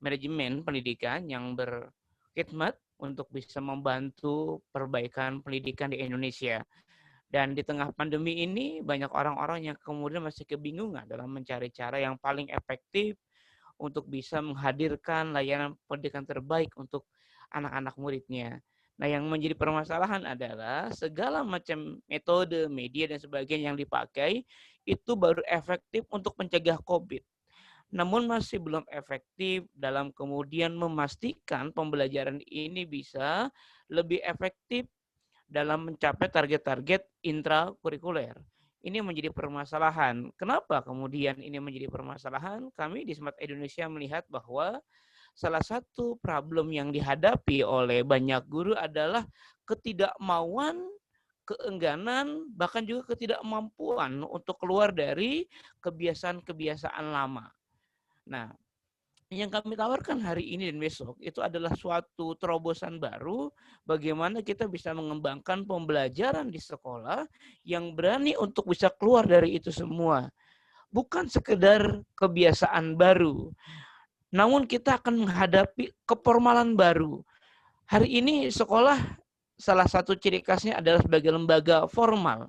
manajemen pendidikan yang berkhidmat untuk bisa membantu perbaikan pendidikan di Indonesia. Dan di tengah pandemi ini banyak orang-orang yang kemudian masih kebingungan dalam mencari cara yang paling efektif untuk bisa menghadirkan layanan pendidikan terbaik untuk anak-anak muridnya. Nah, yang menjadi permasalahan adalah segala macam metode, media, dan sebagainya yang dipakai itu baru efektif untuk mencegah COVID. Namun masih belum efektif dalam kemudian memastikan pembelajaran ini bisa lebih efektif dalam mencapai target-target intrakurikuler. Ini menjadi permasalahan. Kenapa kemudian ini menjadi permasalahan? Kami di Smart Indonesia melihat bahwa salah satu problem yang dihadapi oleh banyak guru adalah ketidakmauan, keengganan, bahkan juga ketidakmampuan untuk keluar dari kebiasaan-kebiasaan lama. Nah, yang kami tawarkan hari ini dan besok itu adalah suatu terobosan baru bagaimana kita bisa mengembangkan pembelajaran di sekolah yang berani untuk bisa keluar dari itu semua. Bukan sekedar kebiasaan baru, namun kita akan menghadapi keformalan baru. Hari ini sekolah salah satu ciri khasnya adalah sebagai lembaga formal.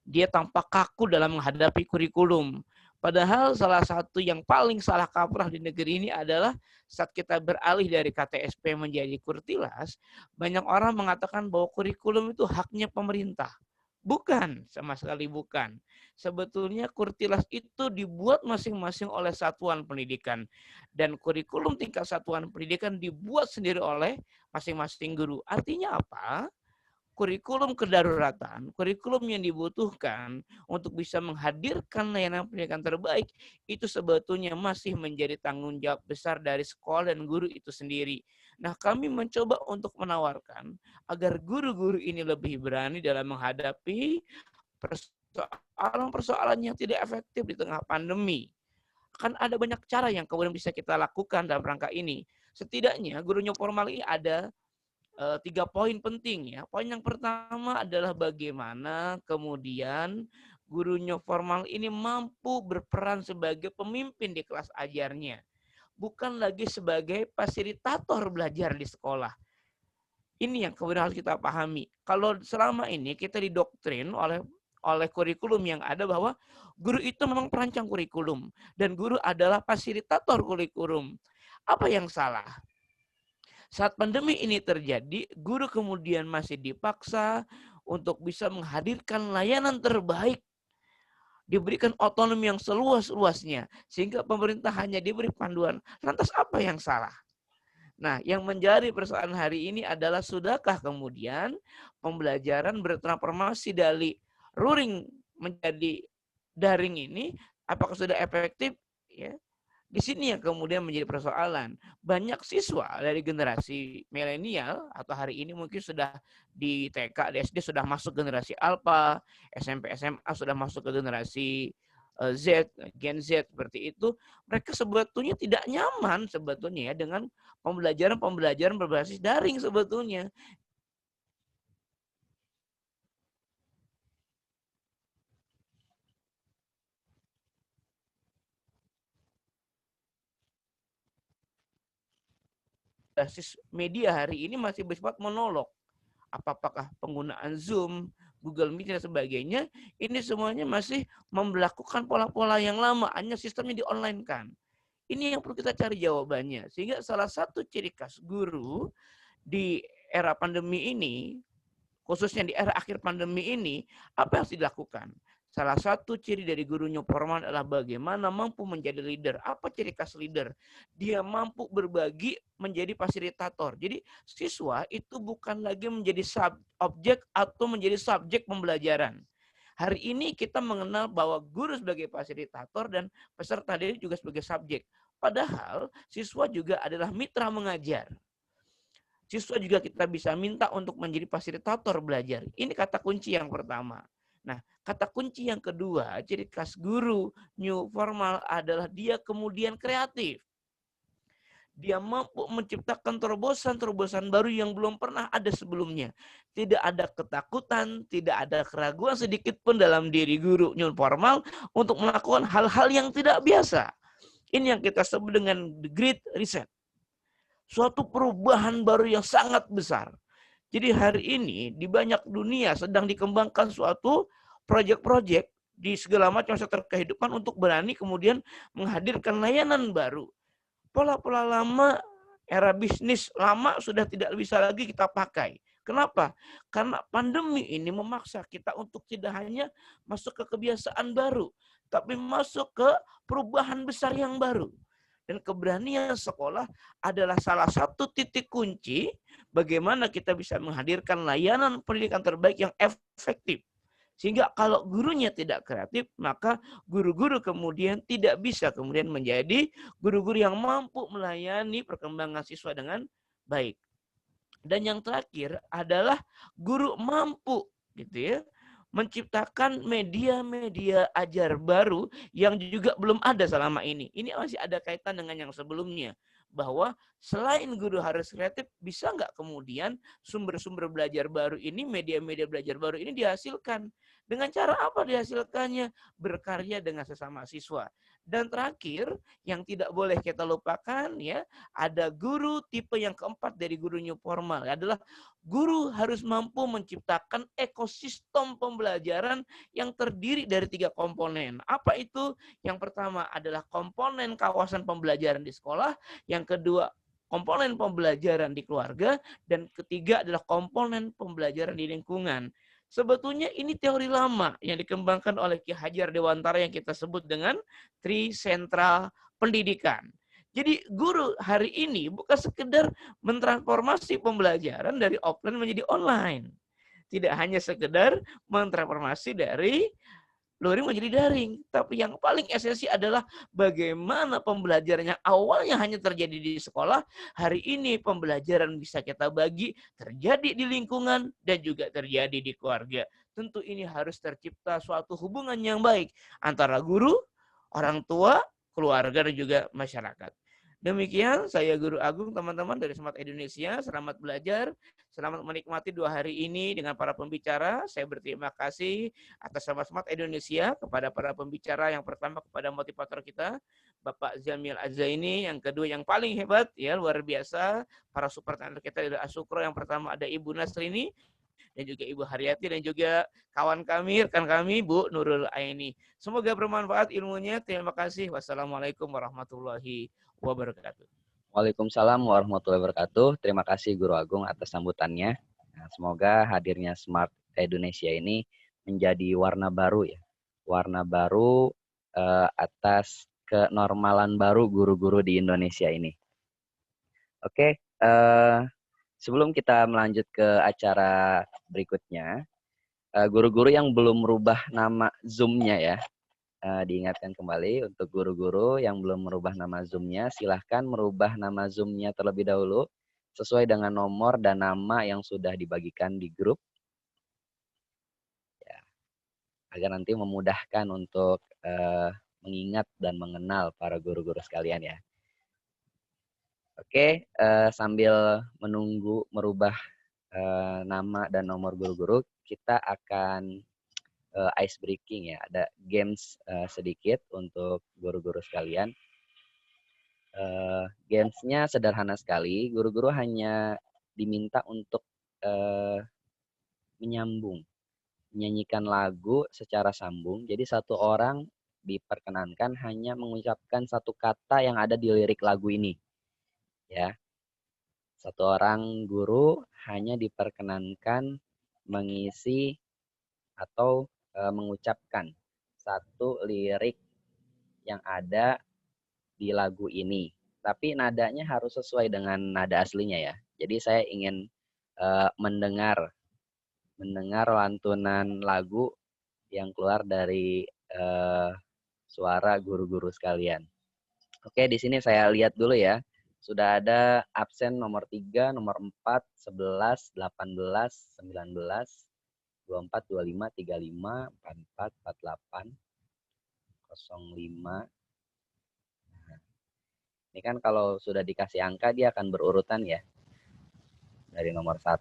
Dia tampak kaku dalam menghadapi kurikulum. Padahal salah satu yang paling salah kaprah di negeri ini adalah saat kita beralih dari KTSP menjadi Kurtilas, banyak orang mengatakan bahwa kurikulum itu haknya pemerintah. Bukan, sama sekali bukan. Sebetulnya Kurtilas itu dibuat masing-masing oleh satuan pendidikan. Dan kurikulum tingkat satuan pendidikan dibuat sendiri oleh masing-masing guru. Artinya apa? Kurikulum kedaruratan, kurikulum yang dibutuhkan untuk bisa menghadirkan layanan pendidikan terbaik, itu sebetulnya masih menjadi tanggung jawab besar dari sekolah dan guru itu sendiri. Nah, kami mencoba untuk menawarkan agar guru-guru ini lebih berani dalam menghadapi persoalan-persoalan yang tidak efektif di tengah pandemi. Kan ada banyak cara yang kemudian bisa kita lakukan dalam rangka ini. Setidaknya guru new formal ini ada 3 poin penting ya. Poin yang pertama adalah bagaimana kemudian guru new formal ini mampu berperan sebagai pemimpin di kelas ajarnya. Bukan lagi sebagai fasilitator belajar di sekolah. Ini yang kemudian harus kita pahami. Kalau selama ini kita didoktrin oleh kurikulum yang ada bahwa guru itu memang perancang kurikulum dan guru adalah fasilitator kurikulum. Apa yang salah? Saat pandemi ini terjadi, guru kemudian masih dipaksa untuk bisa menghadirkan layanan terbaik, diberikan otonomi yang seluas-luasnya, sehingga pemerintah hanya diberi panduan. Lantas apa yang salah? Nah, yang menjadi persoalan hari ini adalah sudahkah kemudian pembelajaran bertransformasi dari luring menjadi daring ini, apakah sudah efektif? Ya, di sini yang kemudian menjadi persoalan. Banyak siswa dari generasi milenial atau hari ini mungkin sudah di TK, di SD sudah masuk generasi Alpha, SMP, SMA sudah masuk ke generasi Z, Gen Z seperti itu. Mereka sebetulnya tidak nyaman sebetulnya ya dengan pembelajaran berbasis daring sebetulnya. Basis media hari ini masih bersifat monolog. Apakah penggunaan Zoom, Google Meet dan sebagainya, ini semuanya masih memperlakukan pola-pola yang lama, hanya sistemnya di-online-kan. Ini yang perlu kita cari jawabannya. Sehingga salah satu ciri khas guru di era pandemi ini, khususnya di era akhir pandemi ini, apa yang harus dilakukan? Salah satu ciri dari guru new formal adalah bagaimana mampu menjadi leader. Apa ciri khas leader? Dia mampu berbagi menjadi fasilitator. Jadi siswa itu bukan lagi menjadi objek atau menjadi subjek pembelajaran. Hari ini kita mengenal bahwa guru sebagai fasilitator dan peserta didik juga sebagai subjek. Padahal siswa juga adalah mitra mengajar. Siswa juga kita bisa minta untuk menjadi fasilitator belajar. Ini kata kunci yang pertama. Nah, kata kunci yang kedua, ciri khas guru new formal adalah dia kemudian kreatif. Dia mampu menciptakan terobosan-terobosan baru yang belum pernah ada sebelumnya. Tidak ada ketakutan, tidak ada keraguan sedikit pun dalam diri guru new formal untuk melakukan hal-hal yang tidak biasa. Ini yang kita sebut dengan the Great Reset. Suatu perubahan baru yang sangat besar. Jadi hari ini di banyak dunia sedang dikembangkan suatu proyek-proyek di segala macam sektor kehidupan untuk berani kemudian menghadirkan layanan baru. Pola-pola lama, era bisnis lama sudah tidak bisa lagi kita pakai. Kenapa? Karena pandemi ini memaksa kita untuk tidak hanya masuk ke kebiasaan baru, tapi masuk ke perubahan besar yang baru. Dan keberanian sekolah adalah salah satu titik kunci bagaimana kita bisa menghadirkan layanan pendidikan terbaik yang efektif. Sehingga kalau gurunya tidak kreatif, maka guru-guru kemudian tidak bisa kemudian menjadi guru-guru yang mampu melayani perkembangan siswa dengan baik. Dan yang terakhir adalah guru mampu gitu ya, menciptakan media-media ajar baru yang juga belum ada selama ini. Ini masih ada kaitan dengan yang sebelumnya. Bahwa selain guru harus kreatif, bisa nggak kemudian sumber-sumber belajar baru ini, media-media belajar baru ini dihasilkan. Dengan cara apa dihasilkannya? Berkarya dengan sesama siswa. Dan terakhir, yang tidak boleh kita lupakan ya, ada guru tipe yang keempat dari guru new formal, adalah guru harus mampu menciptakan ekosistem pembelajaran yang terdiri dari 3 komponen. Apa itu? Yang pertama adalah komponen kawasan pembelajaran di sekolah, yang kedua komponen pembelajaran di keluarga, dan ketiga adalah komponen pembelajaran di lingkungan. Sebetulnya ini teori lama yang dikembangkan oleh Ki Hajar Dewantara yang kita sebut dengan Trisentral Pendidikan. Jadi guru hari ini bukan sekedar mentransformasi pembelajaran dari offline menjadi online. Tidak hanya sekedar mentransformasi dari luring menjadi daring. Tapi yang paling esensi adalah bagaimana pembelajaran yang awalnya hanya terjadi di sekolah, hari ini pembelajaran bisa kita bagi terjadi di lingkungan dan juga terjadi di keluarga. Tentu ini harus tercipta suatu hubungan yang baik antara guru, orang tua, keluarga, dan juga masyarakat. Demikian saya Guru Agung, teman-teman dari Smart Indonesia. Selamat belajar, selamat menikmati 2 hari ini dengan para pembicara. Saya berterima kasih atas nama Smart Indonesia kepada para pembicara. Yang pertama kepada motivator kita, Bapak Jamil Azaini. Yang kedua yang paling hebat, ya luar biasa, para super talent kita dari Asukro. Yang pertama ada Ibu Nasrini, dan juga Ibu Haryati, dan juga kawan kami, rekan kami, Bu Nurul Aini. Semoga bermanfaat ilmunya. Terima kasih. Wassalamualaikum warahmatullahi wabarakatuh. Waalaikumsalam warahmatullahi wabarakatuh. Terima kasih Guru Agung atas sambutannya. Nah, semoga hadirnya Smart Indonesia ini menjadi warna baru ya. Warna baru atas kenormalan baru guru-guru di Indonesia ini. Oke, sebelum kita melanjut ke acara berikutnya, guru-guru yang belum merubah nama Zoom-nya ya, diingatkan kembali untuk guru-guru yang belum merubah nama Zoom-nya, silahkan merubah nama Zoom-nya terlebih dahulu sesuai dengan nomor dan nama yang sudah dibagikan di grup, ya, agar nanti memudahkan untuk mengingat dan mengenal para guru-guru sekalian ya. Oke, sambil menunggu merubah nama dan nomor guru-guru, kita akan ice breaking ya. Ada games sedikit untuk guru-guru sekalian. Gamesnya sederhana sekali. Guru-guru hanya diminta untuk menyambung, menyanyikan lagu secara sambung. Jadi satu orang diperkenankan hanya mengucapkan satu kata yang ada di lirik lagu ini. Ya, satu orang guru hanya diperkenankan mengisi atau mengucapkan satu lirik yang ada di lagu ini. Tapi nadanya harus sesuai dengan nada aslinya ya. Jadi saya ingin mendengar lantunan lagu yang keluar dari suara guru-guru sekalian. Oke, di sini saya lihat dulu ya. Sudah ada absen nomor 3, nomor 4, 11, 18, 19, 24, 25, 35, 44, 48, 05. Ini kan kalau sudah dikasih angka dia akan berurutan ya. Dari nomor 1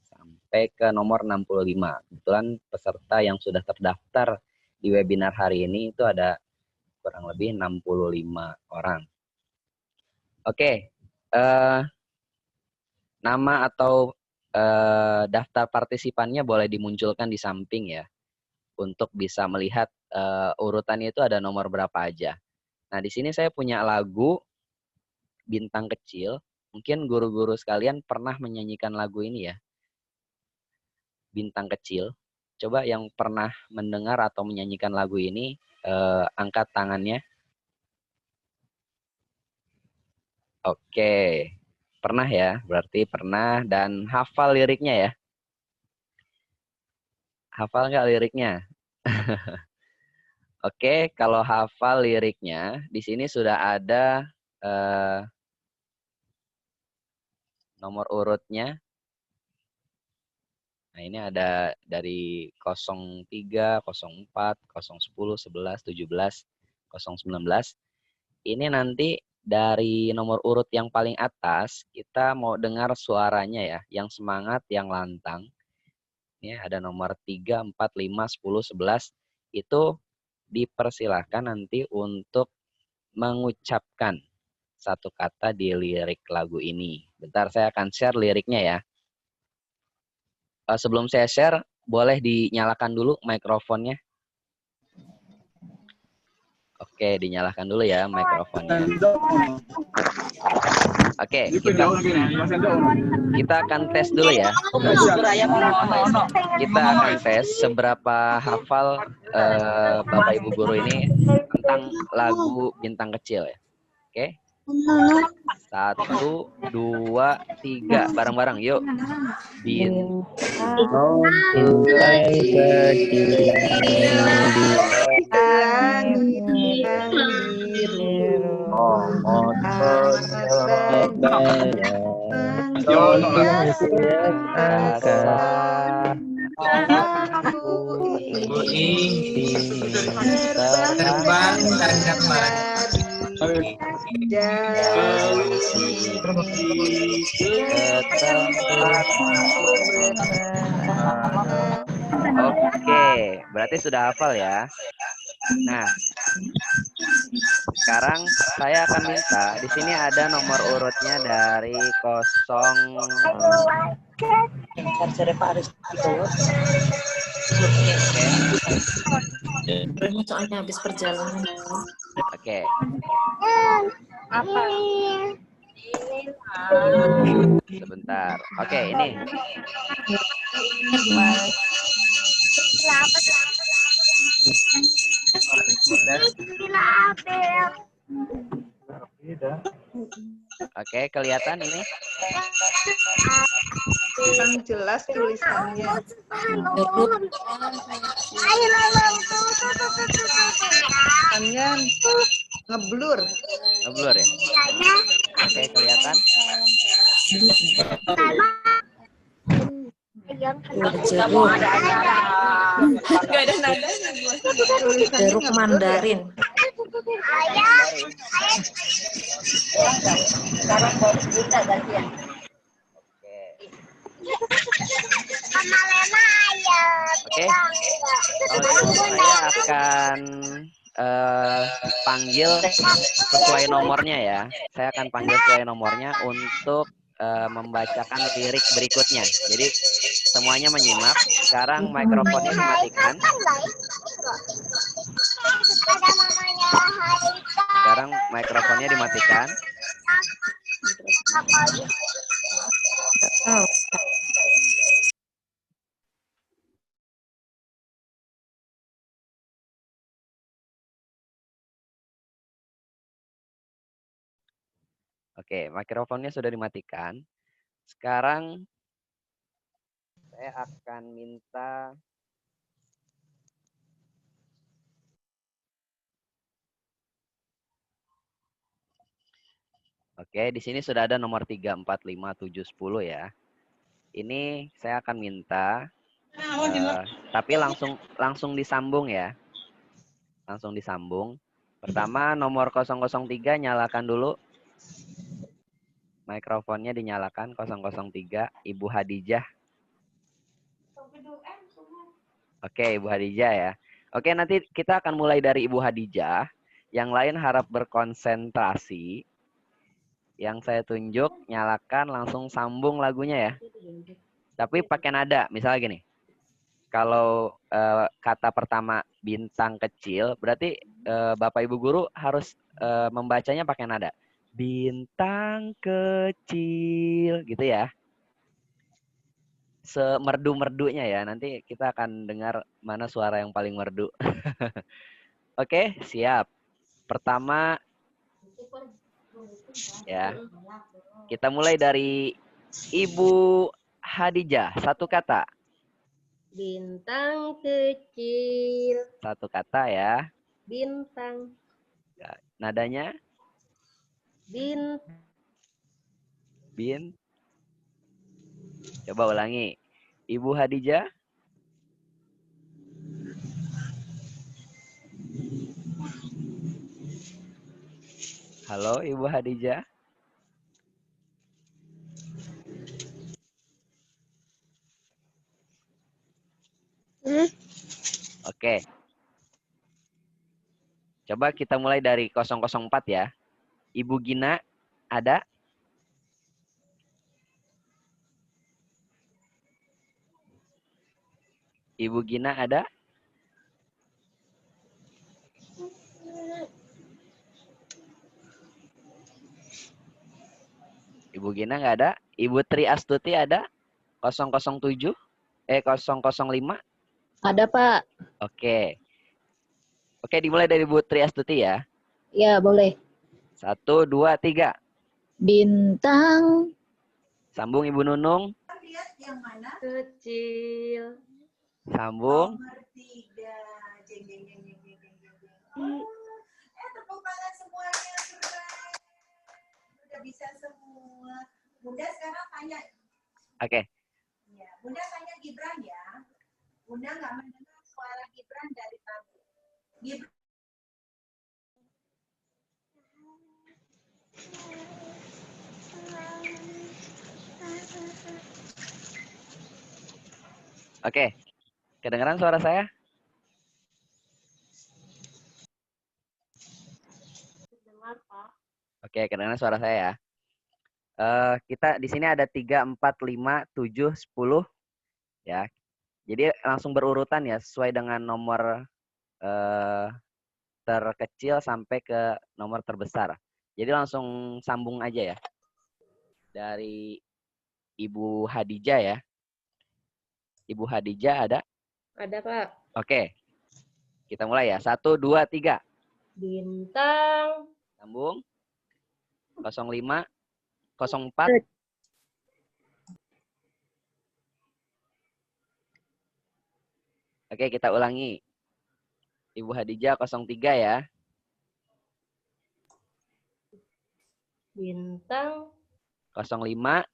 sampai ke nomor 65. Kebetulan peserta yang sudah terdaftar di webinar hari ini itu ada kurang lebih 65 orang. Oke, nama atau daftar partisipannya boleh dimunculkan di samping ya, untuk bisa melihat urutannya itu ada nomor berapa aja. Nah, di sini saya punya lagu Bintang Kecil. Mungkin guru-guru sekalian pernah menyanyikan lagu ini ya, Bintang Kecil. Coba yang pernah mendengar atau menyanyikan lagu ini, angkat tangannya. Oke, pernah ya, berarti pernah dan hafal liriknya ya. Hafal nggak liriknya? Oke, kalau hafal liriknya, di sini sudah ada nomor urutnya. Nah, ini ada dari 03, 04, 010, 11, 17, 019. Ini nanti dari nomor urut yang paling atas, kita mau dengar suaranya ya, yang semangat, yang lantang. Ini ada nomor 3, 4, 5, 10, 11. Itu dipersilahkan nanti untuk mengucapkan satu kata di lirik lagu ini. Bentar, saya akan share liriknya ya. Sebelum saya share, boleh dinyalakan dulu mikrofonnya. Oke, dinyalakan dulu ya mikrofonnya. Oke, kita akan tes dulu ya. Kita akan tes seberapa hafal Bapak Ibu guru ini tentang lagu Bintang Kecil ya. Oke. 1, 2, 3. Bareng-bareng yuk. Bintang kecil di Oke, berarti sudah hafal ya. Nah, sekarang saya akan minta di sini ada nomor urutnya dari 0. Soalnya habis perjalanan. Oke. Apa? Sebentar. Oke, ini. Oke, kelihatan ini? Yang jelas tulisannya. Tulisannya ngeblur. Ngeblur ya? Oke, kelihatan? Gak ada nada. Jeruk Mandarin. Sekarang baru buka gantian. Oke. Kalau gitu saya akan panggil sesuai nomornya ya. Saya akan panggil sesuai nomornya untuk membacakan lirik berikutnya. Jadi semuanya menyimak. Sekarang mikrofonnya dimatikan. Sekarang mikrofonnya dimatikan. Oke, mikrofonnya sudah dimatikan. Sekarang saya akan minta Oke, di sini sudah ada nomor 3, 4, 5, 7, 10 ya. Ini saya akan minta tapi langsung disambung ya. Langsung disambung. Pertama nomor 003 nyalakan dulu. Mikrofonnya dinyalakan 003, Ibu Hadijah. Oke, Ibu Hadijah ya. Oke, nanti kita akan mulai dari Ibu Hadijah. Yang lain harap berkonsentrasi. Yang saya tunjuk, nyalakan, langsung sambung lagunya ya. Tapi pakai nada, misalnya gini. Kalau kata pertama bintang kecil, berarti Bapak Ibu guru harus membacanya pakai nada. Bintang kecil, gitu ya. Semerdu-merdunya ya. Nanti kita akan dengar mana suara yang paling merdu. Oke, siap. Pertama, ya. Kita mulai dari Ibu Hadijah. Satu kata. Bintang kecil. Satu kata ya. Bintang. Nadanya? Bin. Bin. Coba ulangi. Ibu Hadijah. Halo, Ibu Hadijah. Oke. Coba kita mulai dari 004 ya. Ibu Gina, ada? Ibu Gina ada? Ibu Gina nggak ada? Ibu Tri Astuti ada? 007? 005? Ada, Pak. Oke. Oke, dimulai dari Ibu Tri Astuti ya. Ya, boleh. 1, 2, 3. Bintang Sambung Ibu Nunung. kecil. Sambung. Tepuk tangan semuanya, keren. Udah bisa semua. Bunda sekarang tanya. Oke. Ya, Bunda tanya Gibran ya. Bunda nggak mendengar suara Gibran dari tadi. Gibran. Oke. Kedengaran suara saya? Oke, kedengaran suara saya ya. Kita di sini ada 3, 4, 5, 7, 10 ya. Jadi langsung berurutan ya sesuai dengan nomor terkecil sampai ke nomor terbesar. Jadi langsung sambung aja ya. Dari Ibu Hadijah ya. Ibu Hadijah ada? Ada, Pak. Oke. Kita mulai ya. 1, 2, 3. Bintang Sambung. 05, 04. Oke, kita ulangi. Ibu Hadijah 03 ya. bintang 05,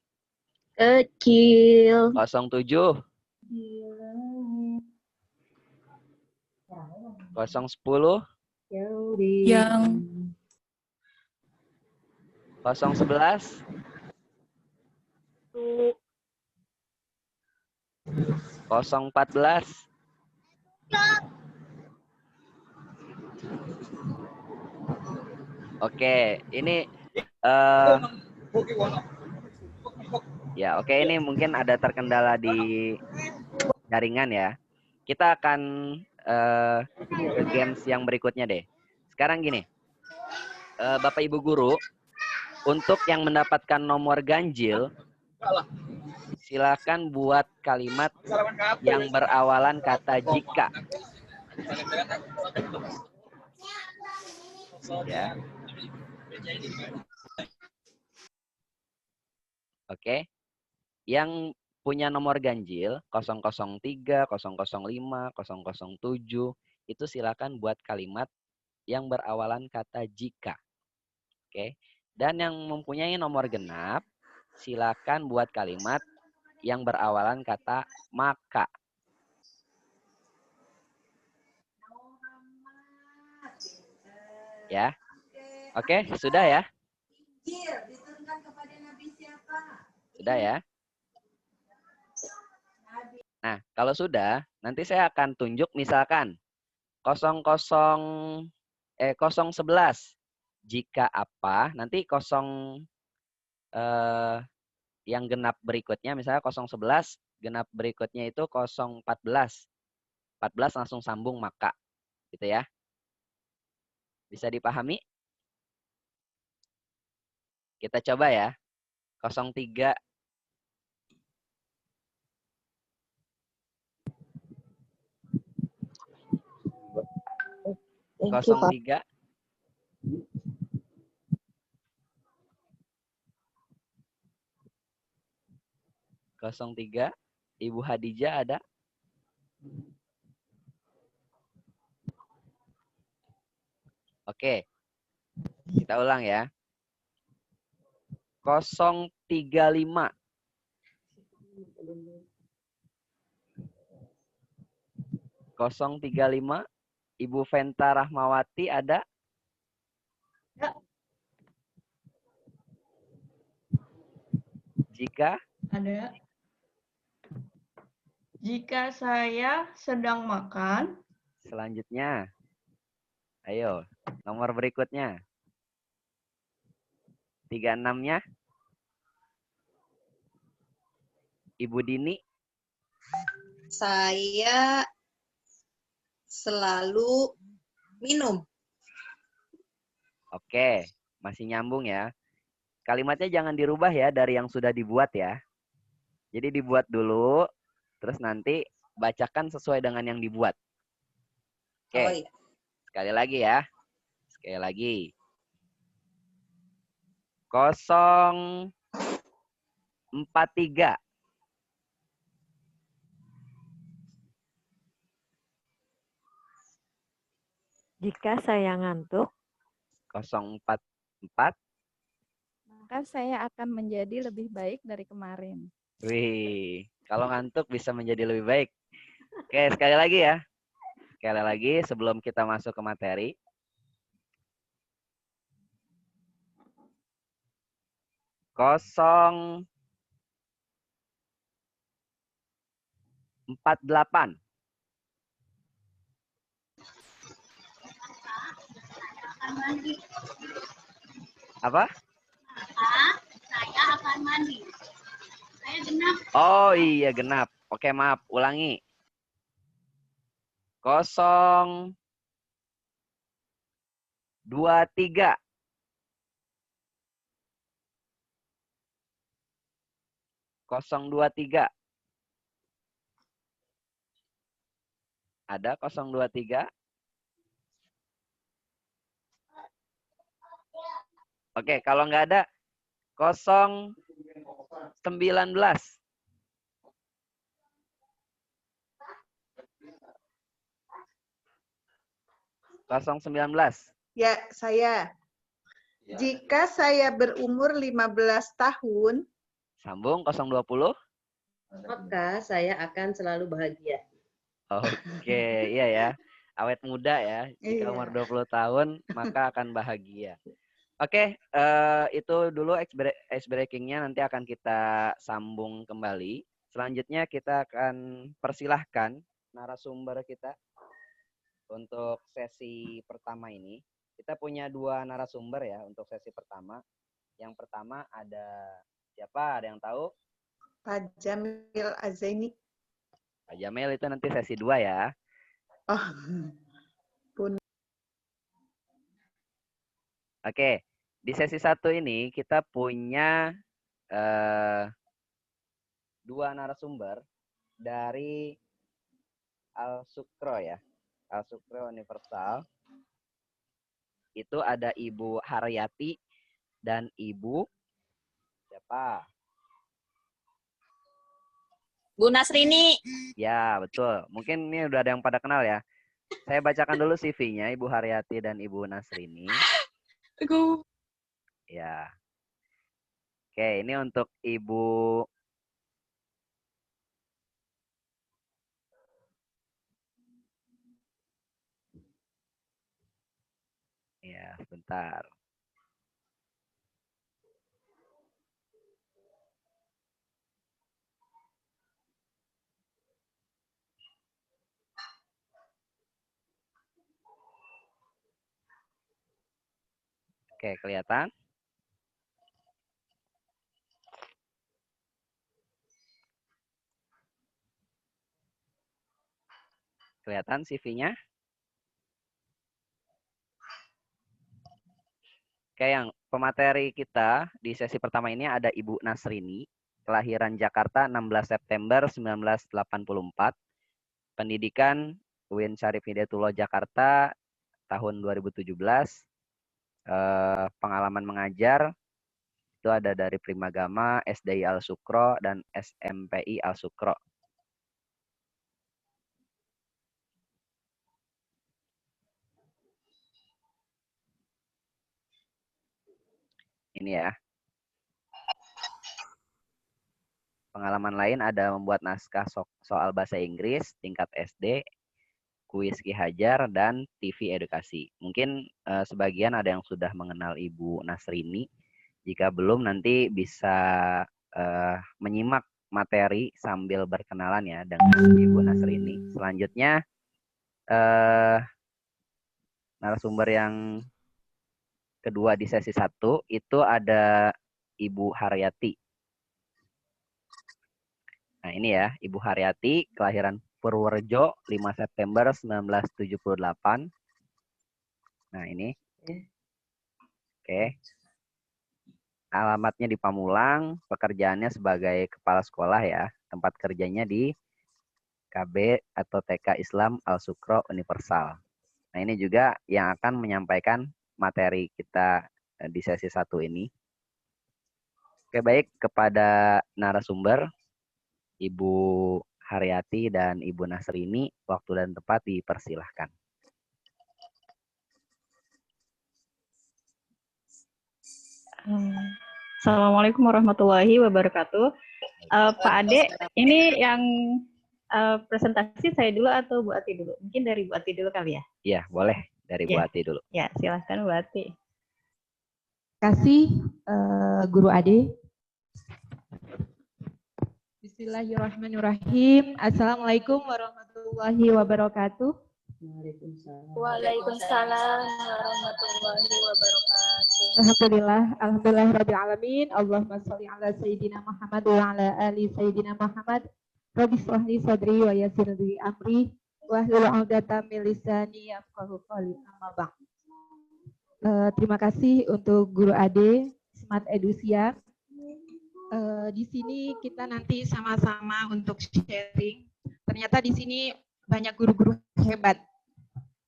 kecil. 07, 010, Yang 011, 014, oke, ini ya, oke, ini mungkin ada terkendala di jaringan ya. Kita akan ke games yang berikutnya deh. Sekarang gini, Bapak Ibu guru, untuk yang mendapatkan nomor ganjil, silakan buat kalimat yang berawalan kata jika. Ya. Oke. Yang punya nomor ganjil 003, 005, 007 itu silakan buat kalimat yang berawalan kata jika. Oke. Dan yang mempunyai nomor genap silakan buat kalimat yang berawalan kata maka. Ya. Oke, sudah ya? Injil diturunkan kepada Nabi siapa? Sudah ya? Nah, kalau sudah, nanti saya akan tunjuk misalkan 001 011. Jika apa, nanti yang genap berikutnya, misalnya 011, genap berikutnya itu 014. 14 langsung sambung maka. Gitu ya. Bisa dipahami? Kita coba ya. 03. Thank you, Pak. 03. Ibu Hadijah ada? Oke. Kita ulang ya. 035. 035. Ibu Venta Rahmawati ada? Ya. Jika? Ada. Jika saya sedang makan. Selanjutnya. Ayo, nomor berikutnya. 36-nya. Ibu Dini. Saya selalu minum. Oke, masih nyambung ya. Kalimatnya jangan dirubah ya dari yang sudah dibuat ya. Jadi dibuat dulu, terus nanti bacakan sesuai dengan yang dibuat. Oke, Oh, iya. sekali lagi ya. Sekali lagi. 043. Jika saya ngantuk, 044. maka saya akan menjadi lebih baik dari kemarin. Wih, kalau ngantuk bisa menjadi lebih baik. Oke, sekali lagi ya. Sekali lagi sebelum kita masuk ke materi. 048. Apa? Saya akan mandi. Saya genap. Oh iya, genap. Oke, maaf. Ulangi. 023. 023. Ada 023? Oke, kalau nggak ada 019. 019. Ya, saya. Jika saya berumur 15 tahun, Sambung 020. Maka saya akan selalu bahagia. Oke, iya ya. Awet muda ya. Jika Iya. umur 20 tahun, maka akan bahagia. Oke, itu dulu ice breaking-nya, nanti akan kita sambung kembali. Selanjutnya kita akan persilahkan narasumber kita untuk sesi pertama ini. Kita punya 2 narasumber ya untuk sesi pertama. Yang pertama ada siapa? Ada yang tahu? Pak Jamil Azaini. Pak Jamil itu nanti sesi 2 ya. Oh, Oke, di sesi 1 ini kita punya 2 narasumber dari Al-Sukro ya. Al-Sukro Universal. Itu ada Ibu Haryati dan Ibu siapa? Bu Nasrini. Ya, betul. Mungkin ini udah ada yang pada kenal ya. Saya bacakan dulu CV-nya Ibu Haryati dan Ibu Nasrini. Ya. Oke, ini untuk Ibu ya, sebentar. Oke, kelihatan? Kelihatan CV-nya? Oke, yang pemateri kita di sesi pertama ini ada Ibu Nasrini, kelahiran Jakarta 16 September 1984, pendidikan UIN Syarif Hidayatullah Jakarta tahun 2017, pengalaman mengajar itu ada dari Primagama, SDI Al Sukro, dan SMPI Al Sukro. Ini ya. Pengalaman lain ada membuat naskah soal bahasa Inggris tingkat SD, kuis Ki Hajar, dan TV edukasi. Mungkin sebagian ada yang sudah mengenal Ibu Nasrini. Jika belum, nanti bisa menyimak materi sambil berkenalan ya dengan Ibu Nasrini. Selanjutnya, narasumber yang kedua di sesi 1 itu ada Ibu Haryati. Nah ini ya, Ibu Haryati, kelahiran Purworejo 5 September 1978. Nah ini. Oke. Alamatnya di Pamulang, pekerjaannya sebagai kepala sekolah ya. Tempat kerjanya di KB atau TK Islam Al Sukro Universal. Nah ini juga yang akan menyampaikan materi kita di sesi 1 ini. Oke, baik, kepada narasumber Ibu Haryati dan Ibu Nasrini, waktu dan tempat dipersilahkan. Assalamualaikum warahmatullahi wabarakatuh. Pak Ade, ini yang presentasi saya dulu atau Bu Ati dulu? Mungkin dari Bu Ati dulu kali ya? Iya, boleh dari Bu Ati dulu. Ya, silahkan Bu Ati. Terima kasih Guru Ade. Bismillahirrahmanirrahim. Assalamualaikum warahmatullahi wabarakatuh. Waalaikumsalam warahmatullahi wabarakatuh. Alhamdulillah rabbil alamin. Allahumma sholli ala sayyidina Muhammad wa ala ali sayyidina Muhammad. Rabbi shrah li sadri wa yassir li amri wahlul 'uqdatam min lisani yafqahu qawli. Amma ba'd. Terima kasih untuk Guru Ade, Smart Edusia. Di sini kita nanti sama-sama untuk sharing. Ternyata di sini banyak guru-guru hebat.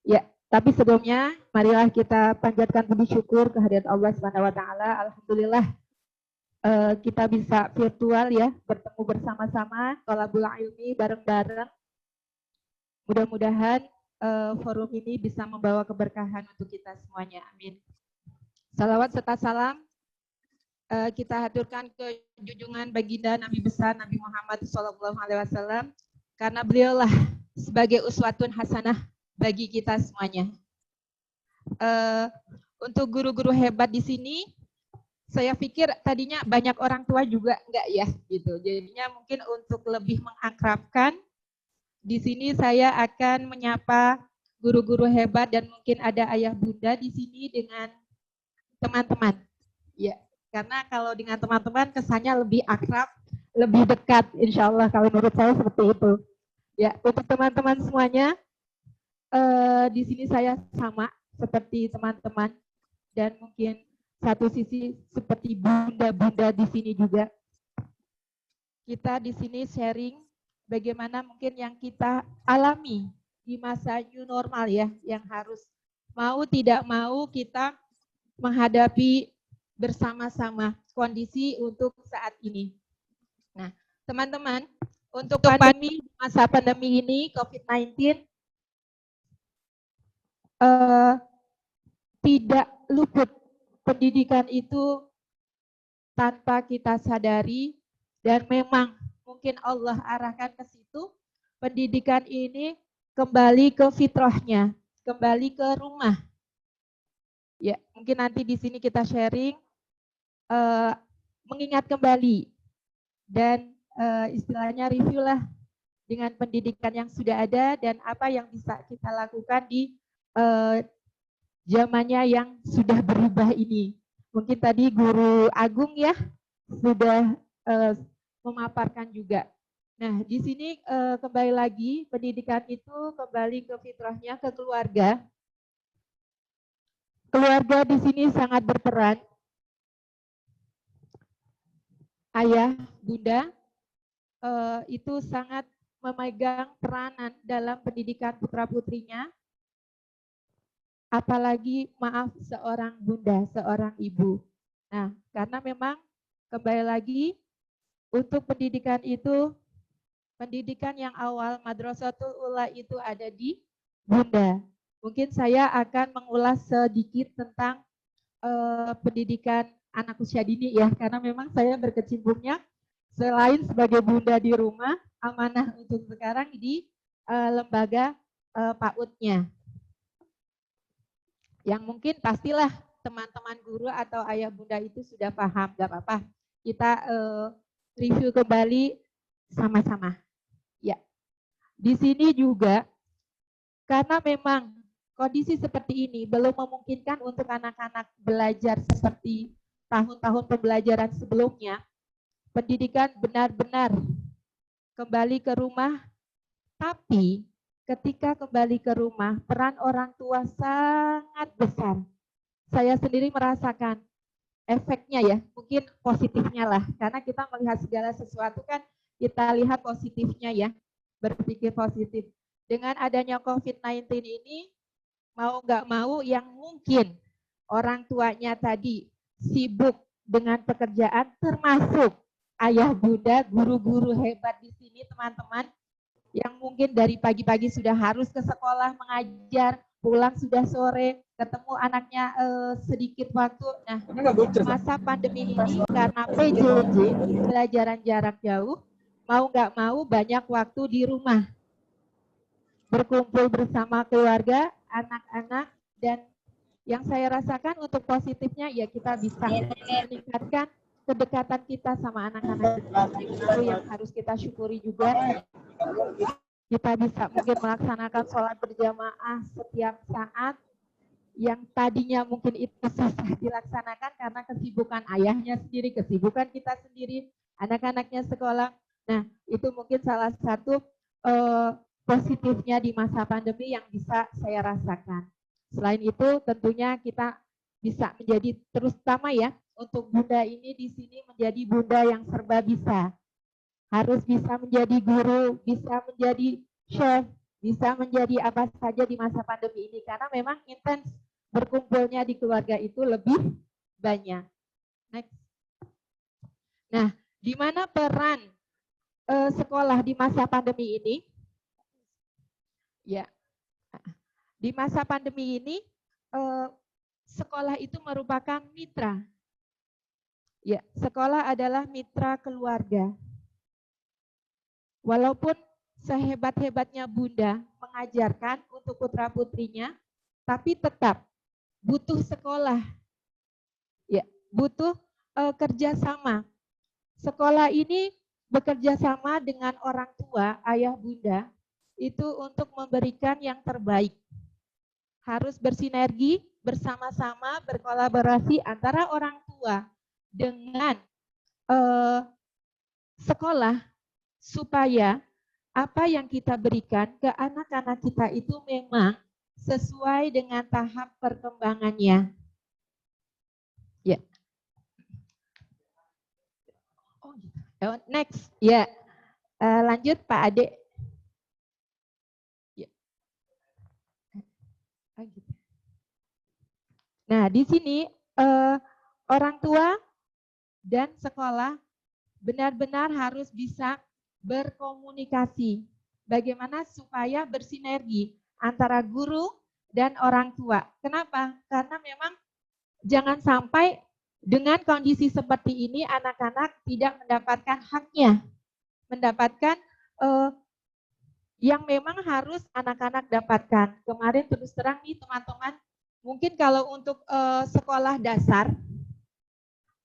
Ya, tapi sebelumnya marilah kita panjatkan puji syukur kehadirat Allah Subhanahu wa taala. Alhamdulillah kita bisa virtual ya, bertemu bersama-sama, thalabul ilmi bareng-bareng. Mudah-mudahan forum ini bisa membawa keberkahan untuk kita semuanya. Amin. Salawat serta salam kita haturkan ke junjungan baginda Nabi besar Nabi Muhammad SAW, karena beliaulah sebagai uswatun hasanah bagi kita semuanya. Untuk guru-guru hebat di sini, saya pikir tadinya banyak orang tua juga enggak ya, gitu. Jadinya mungkin untuk lebih mengakrabkan, di sini saya akan menyapa guru-guru hebat dan mungkin ada ayah bunda di sini dengan teman-teman. Ya. Karena kalau dengan teman-teman kesannya lebih akrab, lebih dekat, insya Allah kalau menurut saya seperti itu. Ya, untuk teman-teman semuanya, di sini saya sama seperti teman-teman dan mungkin satu sisi seperti bunda-bunda di sini juga. Kita di sini sharing bagaimana mungkin yang kita alami di masa new normal ya, yang harus mau tidak mau kita menghadapi bersama-sama kondisi untuk saat ini. Nah, teman-teman, untuk masa pandemi ini COVID-19 tidak luput pendidikan itu tanpa kita sadari, dan memang mungkin Allah arahkan ke situ, pendidikan ini kembali ke fitrahnya, kembali ke rumah. Ya, mungkin nanti di sini kita sharing mengingat kembali dan istilahnya review lah dengan pendidikan yang sudah ada dan apa yang bisa kita lakukan di zamannya yang sudah berubah ini. Mungkin tadi Guru Agung ya sudah memaparkan juga. Nah, di sini kembali lagi pendidikan itu kembali ke fitrahnya, ke keluarga. Keluarga di sini sangat berperan. Ayah, bunda itu sangat memegang peranan dalam pendidikan putra-putrinya. Apalagi maaf seorang bunda, seorang ibu. Nah, karena memang kembali lagi untuk pendidikan itu, pendidikan yang awal Madrasatul Ula itu ada di bunda. Mungkin saya akan mengulas sedikit tentang pendidikan anak usia dini ya, karena memang saya berkecimpungnya selain sebagai bunda di rumah, amanah untuk sekarang di lembaga PAUD-nya. Yang mungkin pastilah teman-teman guru atau ayah bunda itu sudah paham, gak apa-apa. Kita review kembali sama-sama. Ya, di sini juga karena memang kondisi seperti ini belum memungkinkan untuk anak-anak belajar seperti tahun-tahun pembelajaran sebelumnya. Pendidikan benar-benar kembali ke rumah, tapi ketika kembali ke rumah, peran orang tua sangat besar. Saya sendiri merasakan efeknya ya, mungkin positifnya lah, karena kita melihat segala sesuatu kan kita lihat positifnya ya, berpikir positif. Dengan adanya COVID-19 ini, mau nggak mau yang mungkin orang tuanya tadi sibuk dengan pekerjaan, termasuk ayah bunda, guru-guru hebat di sini teman-teman, yang mungkin dari pagi-pagi sudah harus ke sekolah mengajar, pulang sudah sore, ketemu anaknya sedikit waktu. Nah, masa pandemi ini karena PJJ, pelajaran jarak jauh, mau nggak mau banyak waktu di rumah. Berkumpul bersama keluarga, anak-anak, dan yang saya rasakan untuk positifnya ya kita bisa meningkatkan kedekatan kita sama anak-anak. Itu yang harus kita syukuri juga. Kita bisa mungkin melaksanakan sholat berjamaah setiap saat yang tadinya mungkin itu susah dilaksanakan karena kesibukan ayahnya sendiri, kesibukan kita sendiri, anak-anaknya sekolah. Nah, itu mungkin salah satu positifnya di masa pandemi yang bisa saya rasakan. Selain itu tentunya kita bisa menjadi terutama ya untuk bunda ini di sini menjadi bunda yang serba bisa. Harus bisa menjadi guru, bisa menjadi chef, bisa menjadi apa saja di masa pandemi ini karena memang intens berkumpulnya di keluarga itu lebih banyak. Next. Nah, di mana peran sekolah di masa pandemi ini? Ya, di masa pandemi ini sekolah itu merupakan mitra. Ya, sekolah adalah mitra keluarga. Walaupun sehebat-hebatnya bunda mengajarkan untuk putra-putrinya, tapi tetap butuh sekolah. Ya, butuh kerjasama. Sekolah ini bekerja sama dengan orang tua, ayah bunda, itu untuk memberikan yang terbaik. Harus bersinergi, bersama-sama, berkolaborasi antara orang tua dengan sekolah supaya apa yang kita berikan ke anak-anak kita itu memang sesuai dengan tahap perkembangannya. Ya. Oh, next, ya. Lanjut Pak Ade. Ya. Nah, di sini orang tua dan sekolah benar-benar harus bisa berkomunikasi. Bagaimana supaya bersinergi antara guru dan orang tua. Kenapa? Karena memang jangan sampai dengan kondisi seperti ini anak-anak tidak mendapatkan haknya. Mendapatkan yang memang harus anak-anak dapatkan. Kemarin terus terang nih teman-teman, mungkin kalau untuk sekolah dasar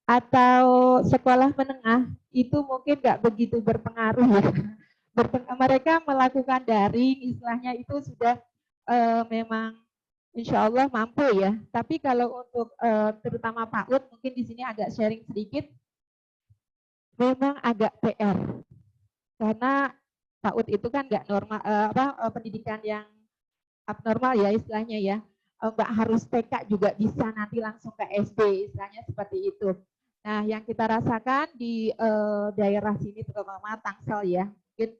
atau sekolah menengah itu mungkin nggak begitu berpengaruh ya. Mereka melakukan daring, istilahnya itu sudah memang insya Allah mampu ya. Tapi kalau untuk terutama PAUD, mungkin di sini agak sharing sedikit, memang agak PR. Karena PAUD itu kan nggak normal, pendidikan yang abnormal ya istilahnya ya. Nggak harus TK juga bisa nanti langsung ke SD, istilahnya seperti itu. Nah, yang kita rasakan di daerah sini terutama Tangsel ya, mungkin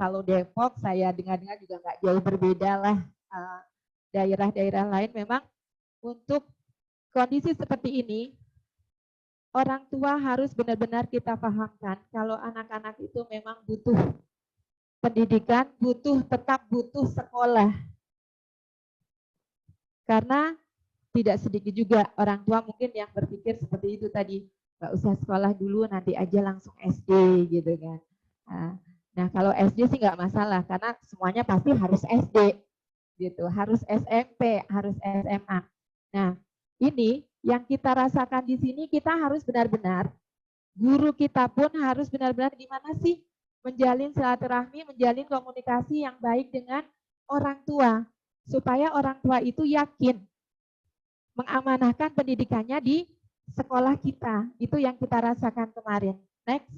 kalau Depok saya dengar-dengar juga nggak jauh berbeda lah. Daerah-daerah lain memang untuk kondisi seperti ini, orang tua harus benar-benar kita pahamkan kalau anak-anak itu memang butuh pendidikan, tetap butuh sekolah. Karena tidak sedikit juga orang tua mungkin yang berpikir seperti itu tadi, nggak usah sekolah dulu, nanti aja langsung SD gitu kan. Nah kalau SD sih nggak masalah, karena semuanya pasti harus SD gitu, harus SMP, harus SMA. Nah ini yang kita rasakan di sini, kita harus benar-benar, guru kita pun harus benar-benar gimana sih menjalin silaturahmi, menjalin komunikasi yang baik dengan orang tua, supaya orang tua itu yakin mengamanahkan pendidikannya di sekolah kita. Itu yang kita rasakan kemarin. Next.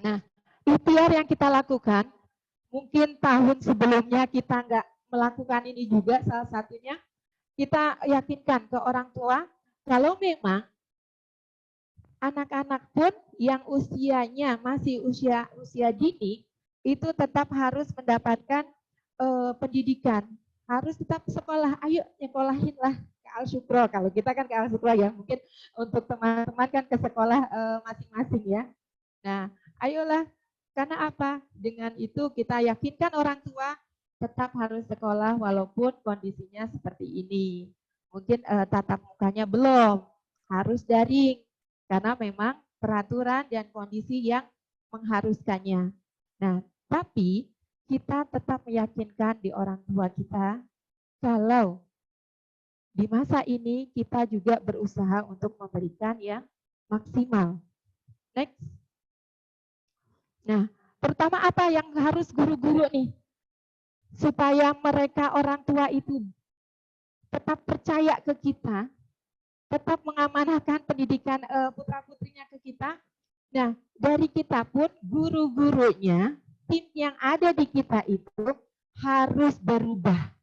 Nah, ikhtiar yang kita lakukan, mungkin tahun sebelumnya kita nggak melakukan ini juga, salah satunya kita yakinkan ke orang tua, kalau memang anak-anak pun yang usianya masih usia dini, itu tetap harus mendapatkan pendidikan, harus tetap sekolah. Ayo sekolahin lah ke Al-Syukro, kalau kita kan ke Al-Syukro ya, mungkin untuk teman-teman kan ke sekolah masing-masing ya. Nah, ayolah, karena apa? Dengan itu kita yakinkan orang tua tetap harus sekolah walaupun kondisinya seperti ini. Mungkin tatap mukanya belum, harus daring, karena memang peraturan dan kondisi yang mengharuskannya. Nah, tapi kita tetap meyakinkan di orang tua kita kalau di masa ini kita juga berusaha untuk memberikan yang maksimal. Next. Nah, pertama apa yang harus guru-guru nih? Supaya mereka orang tua itu tetap percaya ke kita, tetap mengamanahkan pendidikan putra-putrinya ke kita. Nah, dari kita pun guru-gurunya, tim yang ada di kita itu harus berubah.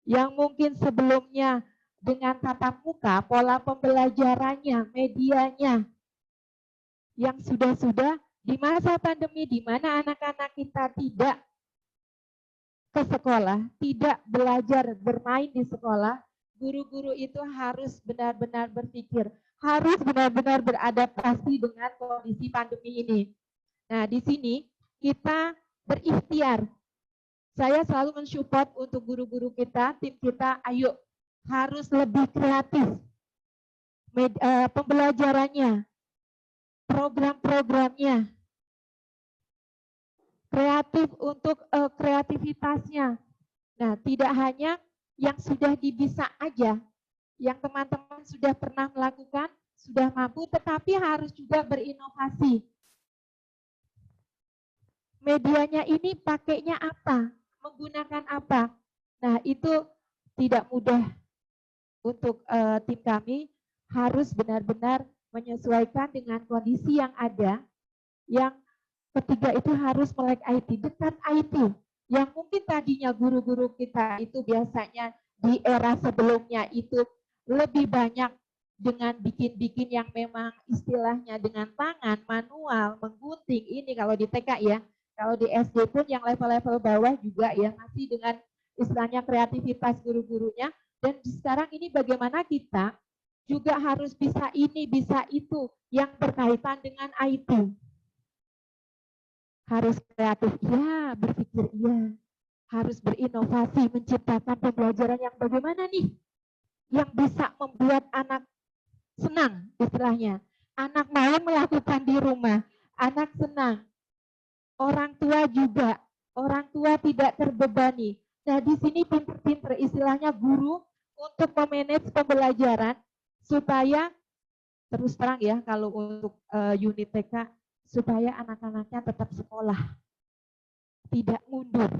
Yang mungkin sebelumnya dengan tatap muka, pola pembelajarannya, medianya, yang sudah-sudah di masa pandemi di mana anak-anak kita tidak ke sekolah, tidak belajar bermain di sekolah, guru-guru itu harus benar-benar berpikir, harus benar-benar beradaptasi dengan kondisi pandemi ini. Nah, di sini kita berikhtiar. Saya selalu mensupport untuk guru-guru kita, tim kita, ayo harus lebih kreatif. Pembelajarannya, program-programnya, kreatif untuk kreativitasnya. Nah, tidak hanya yang sudah bisa aja, yang teman-teman sudah pernah melakukan, sudah mampu, tetapi harus juga berinovasi. Medianya ini pakainya apa? Menggunakan apa? Nah, itu tidak mudah untuk tim kami, harus benar-benar menyesuaikan dengan kondisi yang ada. Yang ketiga itu harus melek IT, dekat IT. Yang mungkin tadinya guru-guru kita itu biasanya di era sebelumnya itu lebih banyak dengan bikin-bikin yang memang istilahnya dengan tangan, manual, menggunting. Ini kalau di TK ya. Kalau di SD pun yang level-level bawah juga ya masih dengan istilahnya kreativitas guru-gurunya. Dan sekarang ini bagaimana kita juga harus bisa ini, bisa itu yang berkaitan dengan IT. Harus kreatif, ya, berpikir, iya. Harus berinovasi, menciptakan pembelajaran yang bagaimana nih? Yang bisa membuat anak senang istilahnya. Anak mau melakukan di rumah, anak senang. Orang tua juga, orang tua tidak terbebani. Nah, di sini pinter-pinter istilahnya guru untuk memanage pembelajaran supaya terus terang ya kalau untuk unit TK supaya anak-anaknya tetap sekolah. tidak mundur.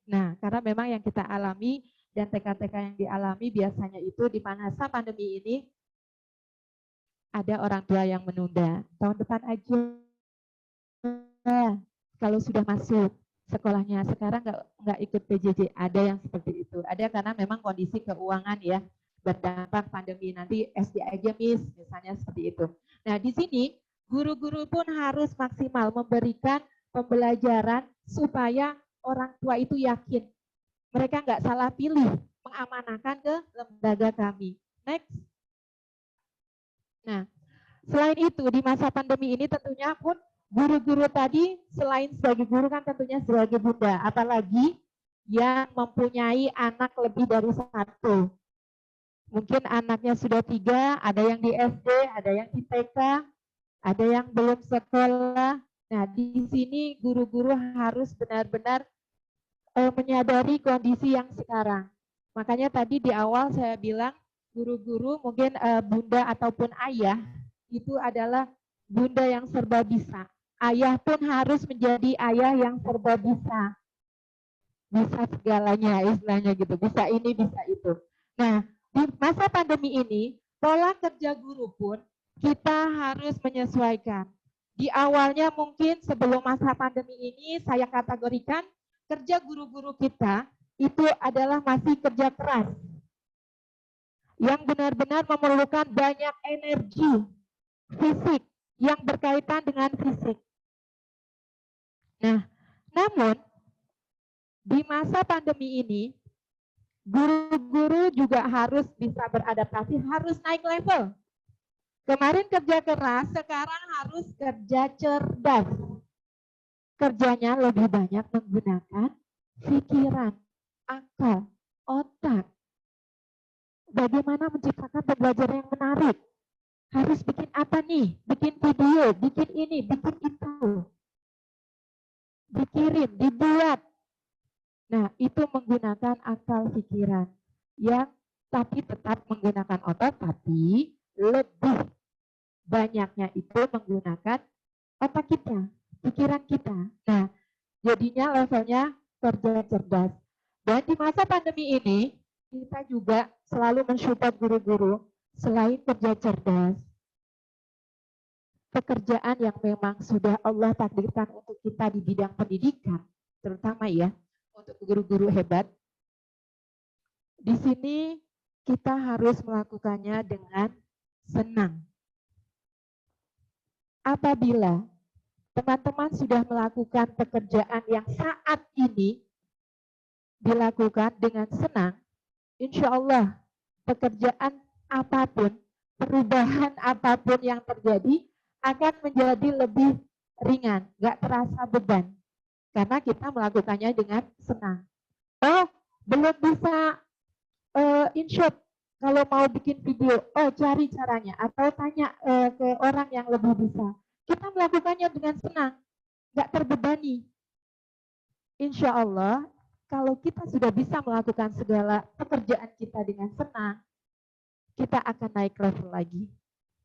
Nah, karena memang yang kita alami dan TK-TK yang dialami biasanya itu di masa pandemi ini ada orang tua yang menunda. Tahun depan aja kalau sudah masuk sekolahnya, sekarang nggak ikut PJJ. Ada yang seperti itu. Ada karena memang kondisi keuangan ya berdampak pandemi, nanti SD aja miss, misalnya seperti itu. Nah di sini guru-guru pun harus maksimal memberikan pembelajaran supaya orang tua itu yakin mereka nggak salah pilih mengamanahkan ke lembaga kami. Next. Nah, selain itu di masa pandemi ini tentunya pun guru-guru tadi selain sebagai guru kan tentunya sebagai bunda, apalagi yang mempunyai anak lebih dari satu. Mungkin anaknya sudah 3, ada yang di SD, ada yang di TK, ada yang belum sekolah. Nah, di sini guru-guru harus benar-benar menyadari kondisi yang sekarang. Makanya tadi di awal saya bilang guru-guru mungkin bunda ataupun ayah itu adalah bunda yang serba bisa. Ayah pun harus menjadi ayah yang serba bisa. Bisa segalanya istilahnya gitu. Bisa ini, bisa itu. Nah, di masa pandemi ini, pola kerja guru pun kita harus menyesuaikan. Di awalnya mungkin sebelum masa pandemi ini saya kategorikan kerja guru-guru kita itu adalah masih kerja keras. Yang benar-benar memerlukan banyak energi fisik yang berkaitan dengan fisik. Nah, namun di masa pandemi ini guru-guru juga harus bisa beradaptasi, harus naik level. Kemarin kerja keras, sekarang harus kerja cerdas. Kerjanya lebih banyak menggunakan pikiran, akal, otak. Bagaimana menciptakan pembelajaran yang menarik. Harus bikin apa nih? Bikin video, bikin ini, bikin itu. Dikirim, dibuat. Nah, itu menggunakan akal pikiran yang tapi tetap menggunakan otak, tapi lebih banyaknya itu menggunakan otak kita, pikiran kita. Nah, jadinya levelnya kerja cerdas. Dan di masa pandemi ini, kita juga selalu mensupport guru-guru selain kerja cerdas, pekerjaan yang memang sudah Allah takdirkan untuk kita di bidang pendidikan, terutama ya, untuk guru-guru hebat. Di sini kita harus melakukannya dengan senang. Apabila teman-teman sudah melakukan pekerjaan yang saat ini dilakukan dengan senang, insya Allah pekerjaan apapun, perubahan apapun yang terjadi akan menjadi lebih ringan, nggak terasa beban. Karena kita melakukannya dengan senang. Oh, belum bisa InShot. Kalau mau bikin video, cari caranya. Atau tanya ke orang yang lebih bisa. Kita melakukannya dengan senang. Nggak terbebani. Insya Allah, kalau kita sudah bisa melakukan segala pekerjaan kita dengan senang, kita akan naik level lagi.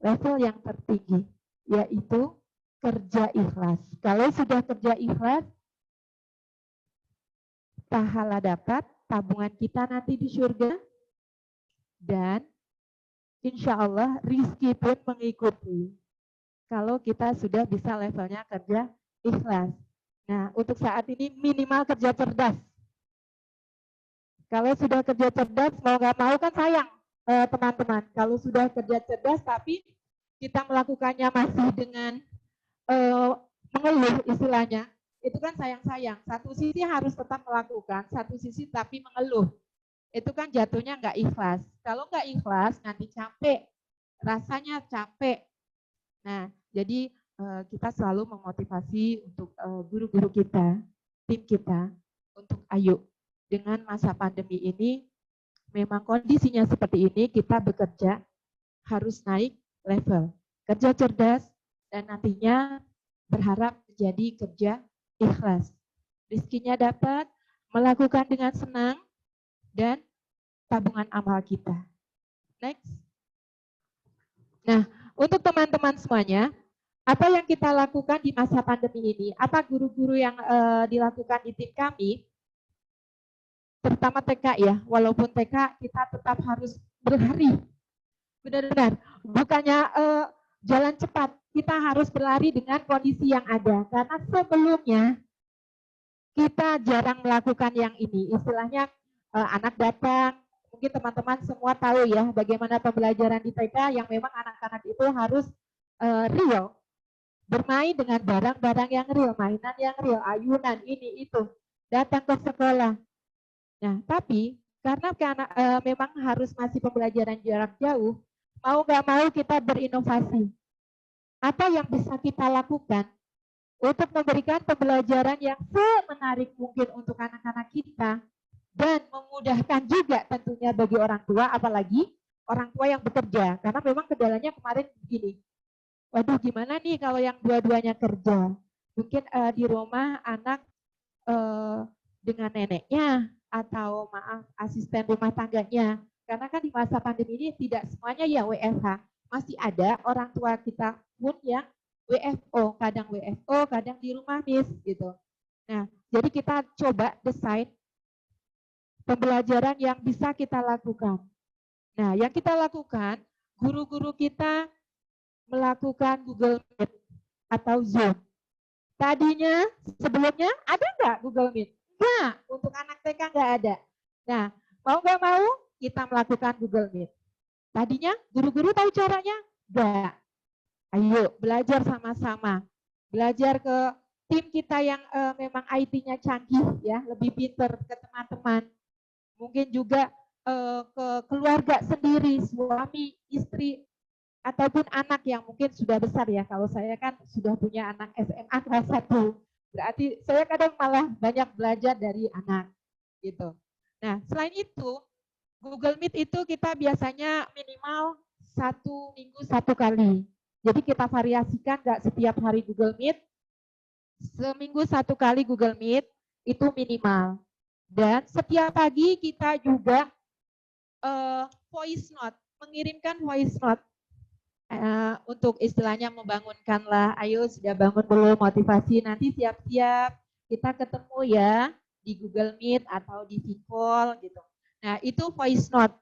Level yang tertinggi, yaitu kerja ikhlas. Kalau sudah kerja ikhlas, pahala dapat, tabungan kita nanti di surga, dan insya Allah rizki pun mengikuti. Kalau kita sudah bisa levelnya kerja ikhlas. Nah, untuk saat ini minimal kerja cerdas. Kalau sudah kerja cerdas, mau nggak mau kan sayang teman-teman. Kalau sudah kerja cerdas, tapi kita melakukannya masih dengan mengeluh istilahnya, itu kan sayang-sayang. Satu sisi harus tetap melakukan, satu sisi tapi mengeluh. Itu kan jatuhnya nggak ikhlas. Kalau nggak ikhlas, nanti capek. Rasanya capek. Nah, jadi kita selalu memotivasi untuk guru-guru kita, tim kita, untuk ayo. Dengan masa pandemi ini, memang kondisinya seperti ini, kita bekerja harus naik level. Kerja cerdas, dan nantinya berharap menjadi kerja ikhlas. Rizkinya dapat, melakukan dengan senang, dan tabungan amal kita. Next. Nah, untuk teman-teman semuanya, Apa yang kita lakukan di masa pandemi ini? Apa guru-guru yang dilakukan di tim kami, terutama TK ya, walaupun TK kita tetap harus berlari, benar-benar, bukannya jalan cepat, kita harus berlari dengan kondisi yang ada, karena sebelumnya kita jarang melakukan yang ini, istilahnya anak datang, mungkin teman-teman semua tahu ya, bagaimana pembelajaran di TK yang memang anak-anak itu harus real, bermain dengan barang-barang yang real, mainan yang real, ayunan, ini, itu, datang ke sekolah. Nah, tapi karena memang harus masih pembelajaran jarak jauh, mau nggak mau kita berinovasi. Apa yang bisa kita lakukan untuk memberikan pembelajaran yang semenarik mungkin untuk anak-anak kita, dan memudahkan juga tentunya bagi orang tua, apalagi orang tua yang bekerja. Karena memang kendalanya kemarin begini, waduh gimana nih kalau yang dua-duanya kerja? Mungkin di rumah anak dengan neneknya atau maaf asisten rumah tangganya. Karena kan di masa pandemi ini tidak semuanya ya WFH. Masih ada orang tua kita pun yang WFO, kadang WFO, kadang di rumah Miss gitu. Nah, jadi kita coba desain pembelajaran yang bisa kita lakukan. Nah, yang kita lakukan, guru-guru kita melakukan Google Meet atau Zoom. Tadinya, sebelumnya ada nggak Google Meet? Enggak, untuk anak TK nggak ada. Nah, mau nggak mau kita melakukan Google Meet. Tadinya guru-guru tahu caranya? Enggak. Ayo belajar sama-sama. Belajar ke tim kita yang memang IT-nya canggih ya, lebih pinter, ke teman-teman. Mungkin juga ke keluarga sendiri, suami, istri, ataupun anak yang mungkin sudah besar ya. Kalau saya kan sudah punya anak SMA kelas 1. Berarti saya kadang malah banyak belajar dari anak gitu. Nah, selain itu Google Meet itu kita biasanya minimal 1 minggu 1 kali. Jadi kita variasikan, nggak setiap hari Google Meet, seminggu 1 kali Google Meet itu minimal. Dan setiap pagi kita juga voice note, mengirimkan voice note untuk istilahnya membangunkanlah, ayo sudah bangun belum, motivasi, nanti siap-siap kita ketemu ya di Google Meet atau di V-Call gitu. Nah itu voice note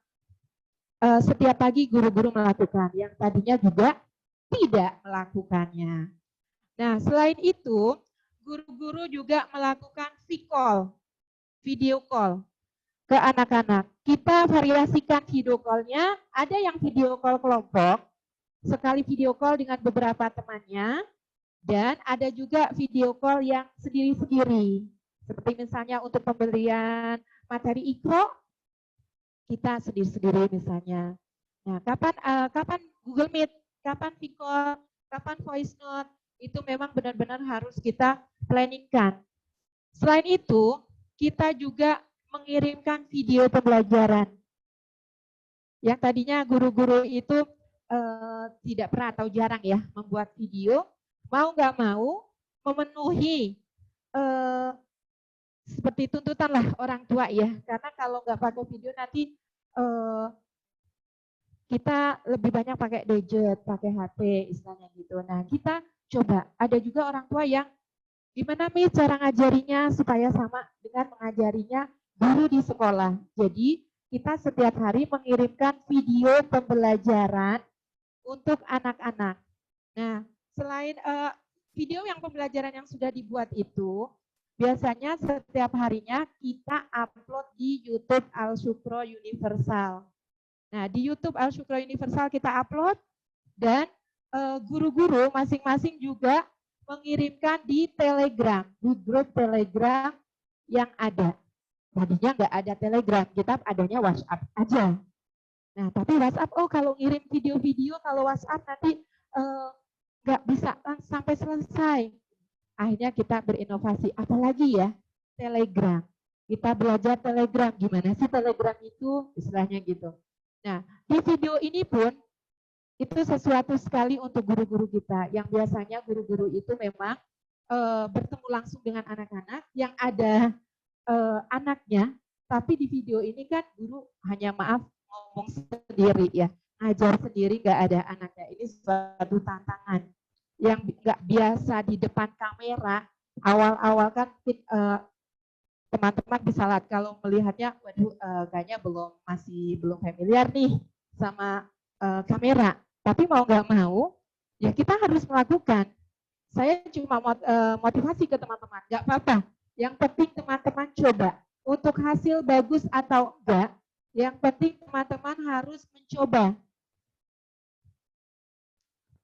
setiap pagi guru-guru melakukan, yang tadinya juga tidak melakukannya. Nah selain itu guru-guru juga melakukan V-Call, video call ke anak-anak. Kita variasikan video call-nya, ada yang video call kelompok, sekali video call dengan beberapa temannya, dan ada juga video call yang sendiri-sendiri. Seperti misalnya untuk pemberian materi Ikro, kita sendiri-sendiri misalnya. Nah, kapan Google Meet, kapan V-Call, kapan voice note, itu memang benar-benar harus kita planningkan. Selain itu, kita juga mengirimkan video pembelajaran. Yang tadinya guru-guru itu tidak pernah atau jarang ya membuat video, mau nggak mau memenuhi seperti tuntutan lah orang tua ya, karena kalau nggak pakai video nanti kita lebih banyak pakai gadget, pakai HP istilahnya gitu. Nah kita coba, ada juga orang tua yang gimana nih cara ngajarinya supaya sama dengan mengajarinya guru di sekolah. Jadi kita setiap hari mengirimkan video pembelajaran untuk anak-anak. Nah, selain video yang pembelajaran yang sudah dibuat itu, biasanya setiap harinya kita upload di YouTube Al-Syukro Universal. Nah, di YouTube Al-Syukro Universal kita upload, dan guru-guru masing-masing juga mengirimkan di Telegram, di grup Telegram yang ada. Tadinya nggak ada Telegram, kita adanya WhatsApp aja. Nah, tapi WhatsApp, oh kalau ngirim video-video, kalau WhatsApp nanti nggak bisa sampai selesai. Akhirnya kita berinovasi, apalagi ya, Telegram. Kita belajar Telegram, gimana sih Telegram itu, istilahnya gitu. Nah, di video ini pun, itu sesuatu sekali untuk guru-guru kita, yang biasanya guru-guru itu memang bertemu langsung dengan anak-anak, yang ada anaknya, tapi di video ini kan guru hanya ngomong sendiri ya, ngajar sendiri, nggak ada anaknya. Ini suatu tantangan yang nggak biasa di depan kamera, awal-awal kan teman-teman bisa lihat kalau melihatnya, waduh, kayaknya masih belum familiar nih sama kamera. Tapi mau nggak mau, ya kita harus melakukan. Saya cuma motivasi ke teman-teman, nggak apa-apa. Yang penting teman-teman coba. Untuk hasil bagus atau enggak, yang penting teman-teman harus mencoba.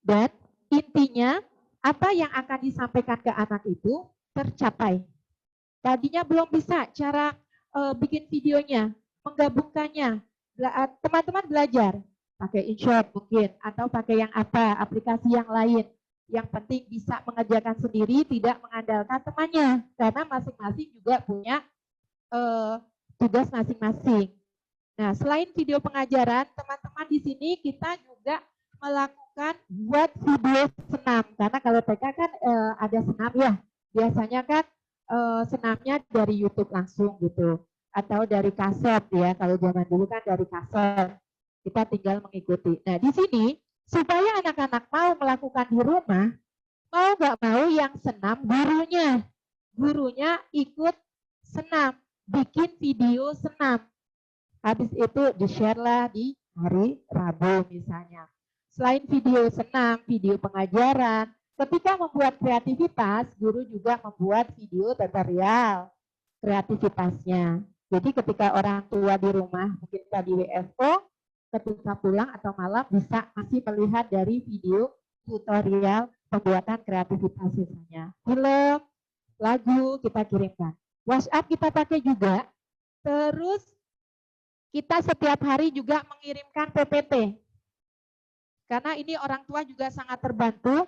Dan intinya, apa yang akan disampaikan ke anak itu tercapai. Tadinya belum bisa cara bikin videonya, menggabungkannya. Teman-teman belajar pakai InShot mungkin, atau pakai yang apa, aplikasi yang lain. Yang penting bisa mengerjakan sendiri, tidak mengandalkan temannya. Karena masing-masing juga punya tugas masing-masing. Nah, selain video pengajaran, teman-teman di sini kita juga melakukan buat video senam. Karena kalau TK kan ada senam ya. Biasanya kan senamnya dari YouTube langsung gitu. Atau dari kaset ya. Kalau zaman dulu kan dari kaset. Kita tinggal mengikuti. Nah, di sini supaya anak-anak mau melakukan di rumah, mau nggak mau yang senam gurunya. Gurunya ikut senam, bikin video senam. Habis itu di-share lah di hari Rabu misalnya. Selain video senam, video pengajaran, ketika membuat kreativitas, guru juga membuat video tutorial kreativitasnya. Jadi ketika orang tua di rumah, mungkin tadi WFO, ketika pulang atau malam bisa masih melihat dari video tutorial pembuatan kreativitas misalnya. Film, lagu kita kirimkan. WhatsApp kita pakai juga. Terus kita setiap hari juga mengirimkan PPT. Karena ini orang tua juga sangat terbantu,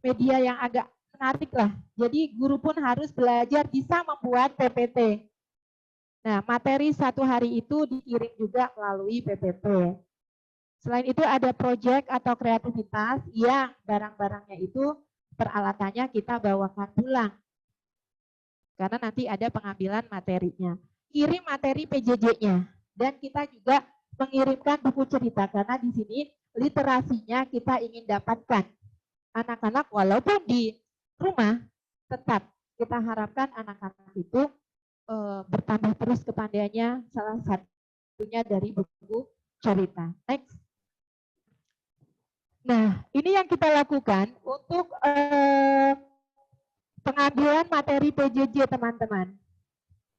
media yang agak menarik lah. Jadi guru pun harus belajar bisa membuat PPT. Nah, materi satu hari itu dikirim juga melalui PPT. Selain itu ada proyek atau kreativitas yang barang-barangnya itu peralatannya kita bawakan pulang. Karena nanti ada pengambilan materinya. Kirim materi PJJ-nya. Dan kita juga mengirimkan buku cerita karena di sini literasinya kita ingin dapatkan. Anak-anak walaupun di rumah tetap kita harapkan anak-anak itu bertambah terus kepandaiannya, salah satunya dari buku cerita. Next. Nah, ini yang kita lakukan untuk pengambilan materi PJJ teman-teman.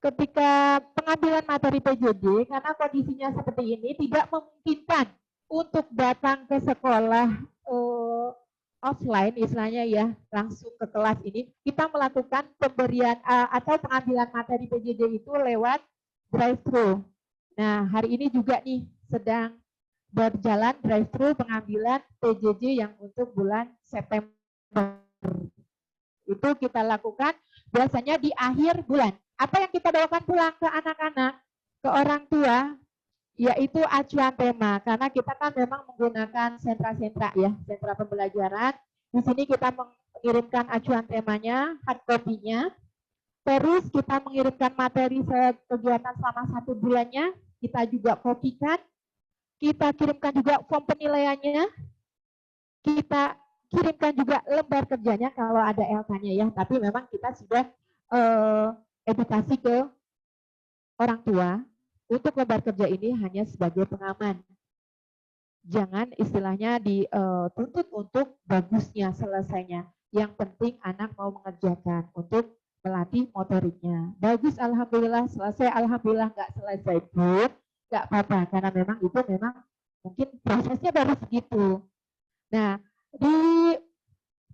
Ketika pengambilan materi PJJ, karena kondisinya seperti ini, tidak memungkinkan untuk datang ke sekolah offline, istilahnya ya, langsung ke kelas ini, kita melakukan pemberian atau pengambilan materi PJJ itu lewat drive-thru. Nah, hari ini juga nih sedang berjalan drive-thru pengambilan PJJ yang untuk bulan September. Itu kita lakukan biasanya di akhir bulan. Apa yang kita bawakan pulang ke anak-anak, ke orang tua, yaitu acuan tema. Karena kita kan memang menggunakan sentra-sentra ya, sentra pembelajaran. Di sini kita mengirimkan acuan temanya, hard copy-nya. Terus kita mengirimkan materi kegiatan selama 1 bulannya, kita juga kopikan. Kita kirimkan juga form penilaiannya. Kita kirimkan juga lembar kerjanya kalau ada LK-nya ya. Tapi memang kita sudah edukasi ke orang tua untuk lembar kerja ini hanya sebagai pengaman. Jangan istilahnya dituntut untuk bagusnya selesainya. Yang penting anak mau mengerjakan untuk melatih motoriknya. Bagus, alhamdulillah selesai, alhamdulillah nggak selesai pun nggak apa-apa karena memang itu memang mungkin prosesnya baru segitu. Nah, di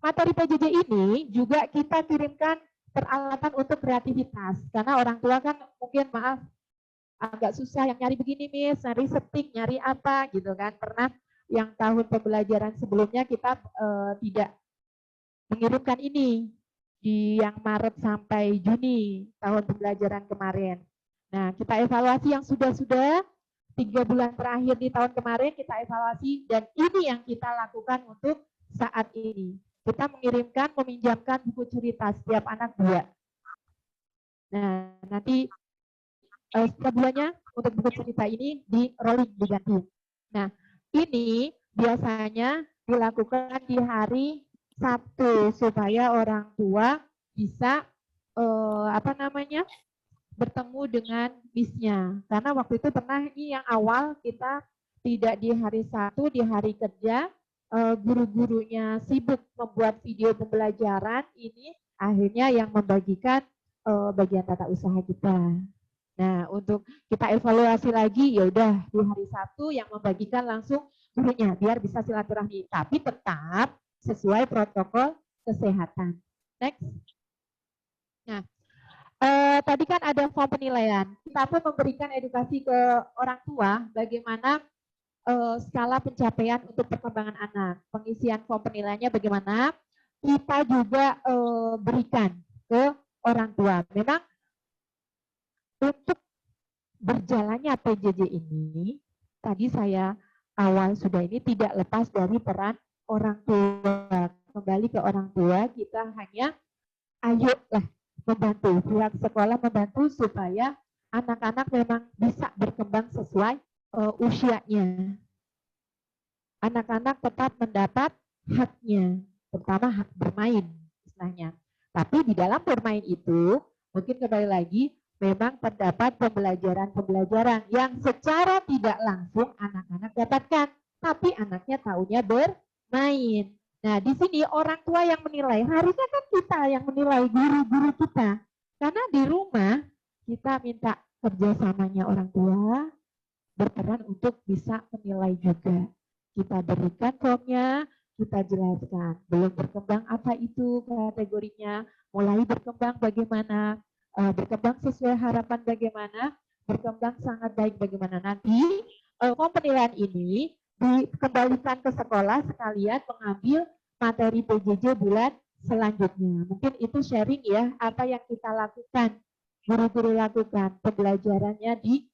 materi PJJ ini juga kita kirimkan peralatan untuk kreativitas karena orang tua kan mungkin maaf agak susah yang nyari begini Miss, nyari setting, nyari apa gitu kan. Pernah yang tahun pembelajaran sebelumnya kita tidak mengirimkan ini di yang Maret sampai Juni tahun pembelajaran kemarin. Nah, kita evaluasi yang sudah-sudah 3 bulan terakhir di tahun kemarin kita evaluasi dan ini yang kita lakukan untuk saat ini. Kita mengirimkan, meminjamkan buku cerita setiap anak 2. Nah, nanti setiap bulannya untuk buku cerita ini di rolling, diganti. Nah, ini biasanya dilakukan di hari Sabtu supaya orang tua bisa bertemu dengan bisnya. Karena waktu itu pernah ini yang awal kita tidak di hari Sabtu, di hari kerja, guru-gurunya sibuk membuat video pembelajaran, ini akhirnya yang membagikan bagian tata usaha kita. Nah, untuk kita evaluasi lagi, ya udah di hari Sabtu yang membagikan langsung gurunya biar bisa silaturahmi, tapi tetap sesuai protokol kesehatan. Next. Nah, tadi kan ada form penilaian. Kita pun memberikan edukasi ke orang tua bagaimana skala pencapaian untuk perkembangan anak. Pengisian form penilaiannya bagaimana? Kita juga berikan ke orang tua. Memang untuk berjalannya PJJ ini, tadi saya awal sudah ini tidak lepas dari peran orang tua. Kembali ke orang tua, kita hanya ayolah membantu, pihak sekolah membantu supaya anak-anak memang bisa berkembang sesuai usianya. Anak-anak tetap mendapat haknya, terutama hak bermain istilahnya. Tapi di dalam bermain itu, mungkin kembali lagi, memang terdapat pembelajaran-pembelajaran yang secara tidak langsung anak-anak dapatkan, tapi anaknya taunya bermain. Nah, di sini orang tua yang menilai, harusnya kan kita yang menilai, guru-guru kita. Karena di rumah kita minta kerjasamanya orang tua berperan untuk bisa menilai juga. Kita berikan formnya, kita jelaskan. Belum berkembang apa itu kategorinya, mulai berkembang bagaimana, berkembang sesuai harapan bagaimana, berkembang sangat baik bagaimana. Nanti form penilaian ini dikembalikan ke sekolah sekalian mengambil materi PJJ bulan selanjutnya. Mungkin itu sharing ya, apa yang kita lakukan, guru-guru lakukan, pembelajarannya di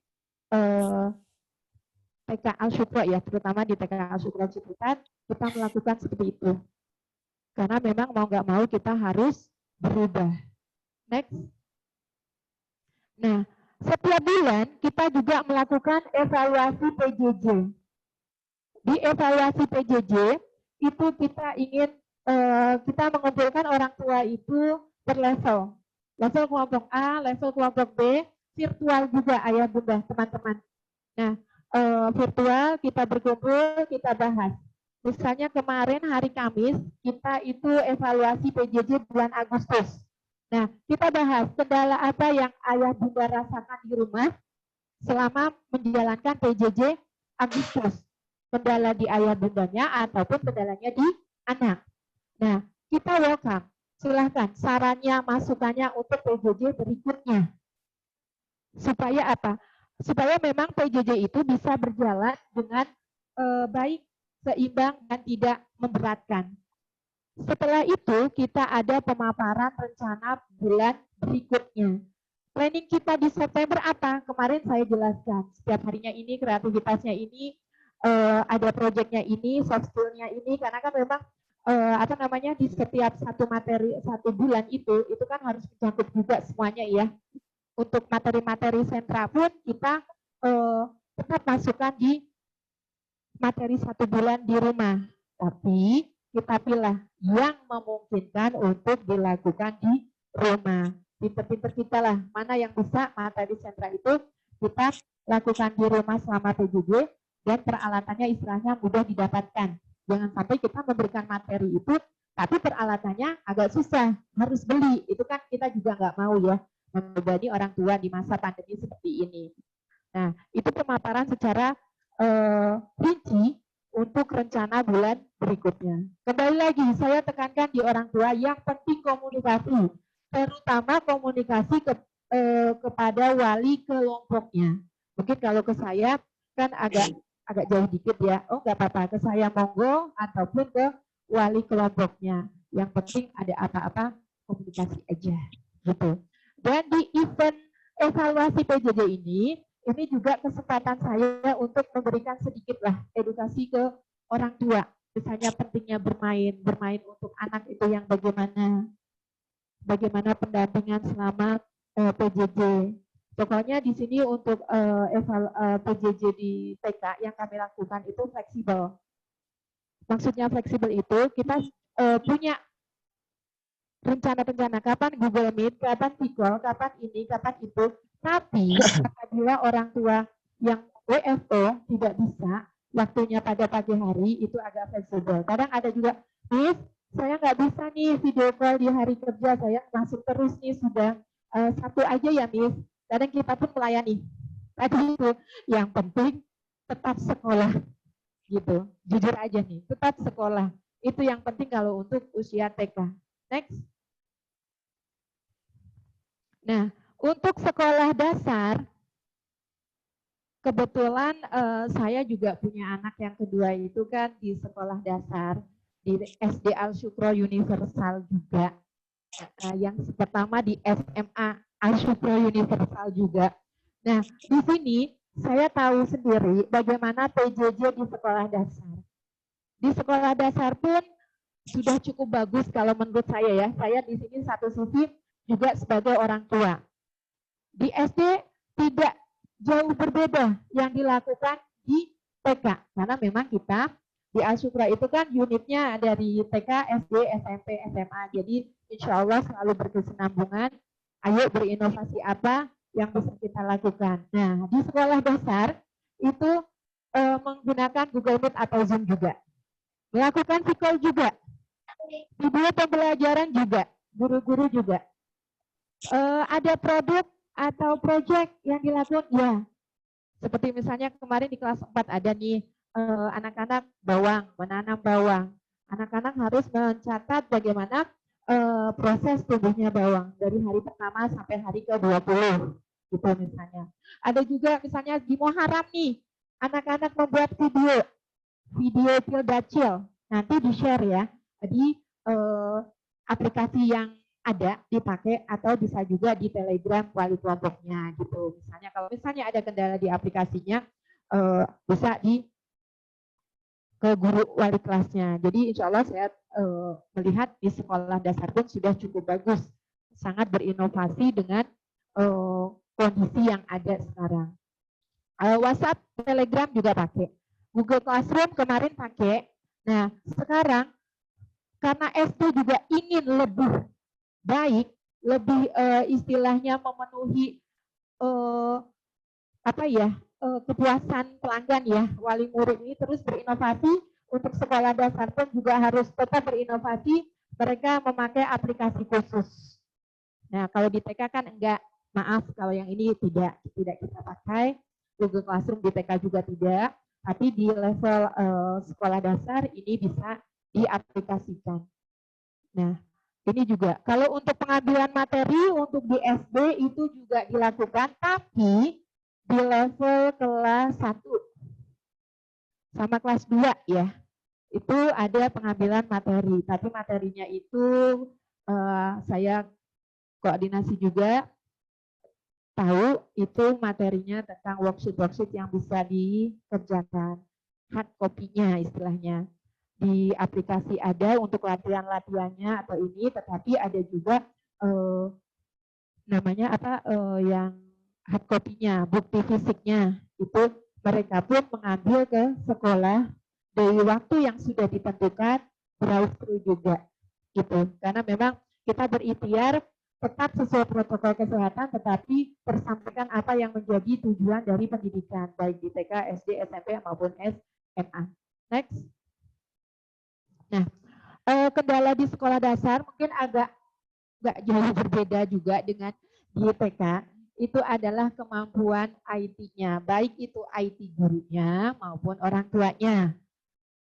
TK Al-Syukra ya, terutama di TK Al-Syukra Ciputat, kita melakukan seperti itu. Karena memang mau nggak mau kita harus berubah. Next. Nah, setiap bulan kita juga melakukan evaluasi PJJ. Di evaluasi PJJ, itu kita ingin kita mengumpulkan orang tua itu berlevel. Level kelompok A, level kelompok B, virtual juga ayah bunda teman-teman. Nah, virtual kita berkumpul, kita bahas. Misalnya kemarin hari Kamis, kita itu evaluasi PJJ bulan Agustus. Nah, kita bahas kendala apa yang ayah bunda rasakan di rumah selama menjalankan PJJ Agustus. Kendala di ayah bundanya ataupun kendalanya di anak. Nah, kita welcome. Silahkan sarannya, masukannya untuk PJJ berikutnya. Supaya apa? Supaya memang PJJ itu bisa berjalan dengan baik, seimbang, dan tidak memberatkan. Setelah itu, kita ada pemaparan rencana bulan berikutnya. Planning kita di September apa? Kemarin saya jelaskan. Setiap harinya ini, kreativitasnya ini, ada proyeknya ini, soft skill-nya ini, karena kan memang di setiap satu materi satu bulan itu kan harus mencakup juga semuanya ya. Untuk materi-materi sentra pun kita tetap masukkan di materi satu bulan di rumah, tapi kita pilih yang memungkinkan untuk dilakukan di rumah. Pinter-pinter kita lah, mana yang bisa materi sentra itu kita lakukan di rumah selama PJJ, dan peralatannya istilahnya mudah didapatkan. Jangan sampai kita memberikan materi itu, tapi peralatannya agak susah, harus beli. Itu kan kita juga nggak mau ya, membebani orang tua di masa pandemi seperti ini. Nah, itu pemaparan secara rinci untuk rencana bulan berikutnya. Kembali lagi, saya tekankan di orang tua yang penting komunikasi, terutama komunikasi kepada wali kelompoknya. Mungkin kalau ke saya kan agak jauh dikit ya, oh nggak apa-apa, ke saya monggo ataupun ke wali kelompoknya. Yang penting ada apa-apa komunikasi aja, gitu. Dan di event evaluasi PJJ ini juga kesempatan saya untuk memberikan sedikitlah edukasi ke orang tua. Misalnya pentingnya bermain untuk anak itu yang bagaimana pendampingan selama PJJ. Pokoknya di sini untuk PJJ di TK yang kami lakukan itu fleksibel. Maksudnya fleksibel itu kita punya rencana-rencana kapan Google Meet, kapan Vicol, kapan ini, kapan itu. Tapi apabila orang tua yang WFO tidak bisa, waktunya pada pagi hari itu agak fleksibel. Kadang ada juga, Miss, saya nggak bisa nih video call di hari kerja, saya masuk terus nih sudah satu aja ya Miss. Kadang kita pun melayani. Tadi itu yang penting tetap sekolah gitu. Jujur aja nih, tetap sekolah. Itu yang penting kalau untuk usia TK. Next. Nah, untuk sekolah dasar, kebetulan saya juga punya anak yang kedua itu kan di sekolah dasar, di SD Al Syukro Universal juga. Yang pertama di SMA Al Syukro Universal juga. Nah, di sini saya tahu sendiri bagaimana PJJ di sekolah dasar. Di sekolah dasar pun sudah cukup bagus kalau menurut saya ya. Saya di sini satu sisi juga sebagai orang tua. Di SD tidak jauh berbeda yang dilakukan di TK. Karena memang kita di Al Syukro itu kan unitnya dari TK, SD, SMP, SMA. Jadi insya Allah selalu berkesinambungan. Ayo berinovasi apa yang bisa kita lakukan. Nah, di sekolah dasar itu menggunakan Google Meet atau Zoom juga. Melakukan Vicol juga. Video pembelajaran juga. Guru-guru juga. Ada produk atau project yang dilakukan? Ya. Seperti misalnya kemarin di kelas 4 ada nih anak-anak bawang, menanam bawang. Anak-anak harus mencatat bagaimana proses tumbuhnya bawang dari hari pertama sampai hari ke-20. Gitu misalnya. Ada juga misalnya di Muharram nih, anak-anak membuat video Pildacil. Nanti di-share ya di aplikasi yang ada dipakai atau bisa juga di Telegram wali kelompoknya gitu. Misalnya kalau misalnya ada kendala di aplikasinya bisa ke guru wali kelasnya. Jadi insya Allah saya melihat di sekolah dasar pun sudah cukup bagus, sangat berinovasi dengan kondisi yang ada sekarang. WhatsApp, Telegram juga pakai. Google Classroom kemarin pakai. Nah sekarang karena SD juga ingin lebih baik, lebih istilahnya memenuhi kepuasan pelanggan ya, wali murid ini terus berinovasi. Untuk sekolah dasar pun juga harus tetap berinovasi, mereka memakai aplikasi khusus. Nah kalau di TK kan enggak, maaf kalau yang ini tidak kita pakai, Google Classroom di TK juga tidak, tapi di level sekolah dasar ini bisa diaplikasikan. Nah ini juga, kalau untuk pengambilan materi untuk di SD itu juga dilakukan, tapi di level kelas 1 sama kelas 2 ya, itu ada pengambilan materi. Tapi materinya itu saya koordinasi juga, tahu itu materinya tentang worksheet yang bisa dikerjakan, hard copy-nya istilahnya. Di aplikasi ada untuk latihan-latihannya atau ini, tetapi ada juga yang hard copy-nya, bukti fisiknya. Itu mereka pun mengambil ke sekolah dari waktu yang sudah ditentukan, browse through juga. Gitu. Karena memang kita berikhtiar tetap sesuai protokol kesehatan, tetapi tersampaikan apa yang menjadi tujuan dari pendidikan, baik di TK, SD, SMP, maupun SMA. Next. Nah, kendala di sekolah dasar mungkin agak jauh berbeda juga dengan di TK. Itu adalah kemampuan IT-nya, baik itu IT gurunya maupun orang tuanya.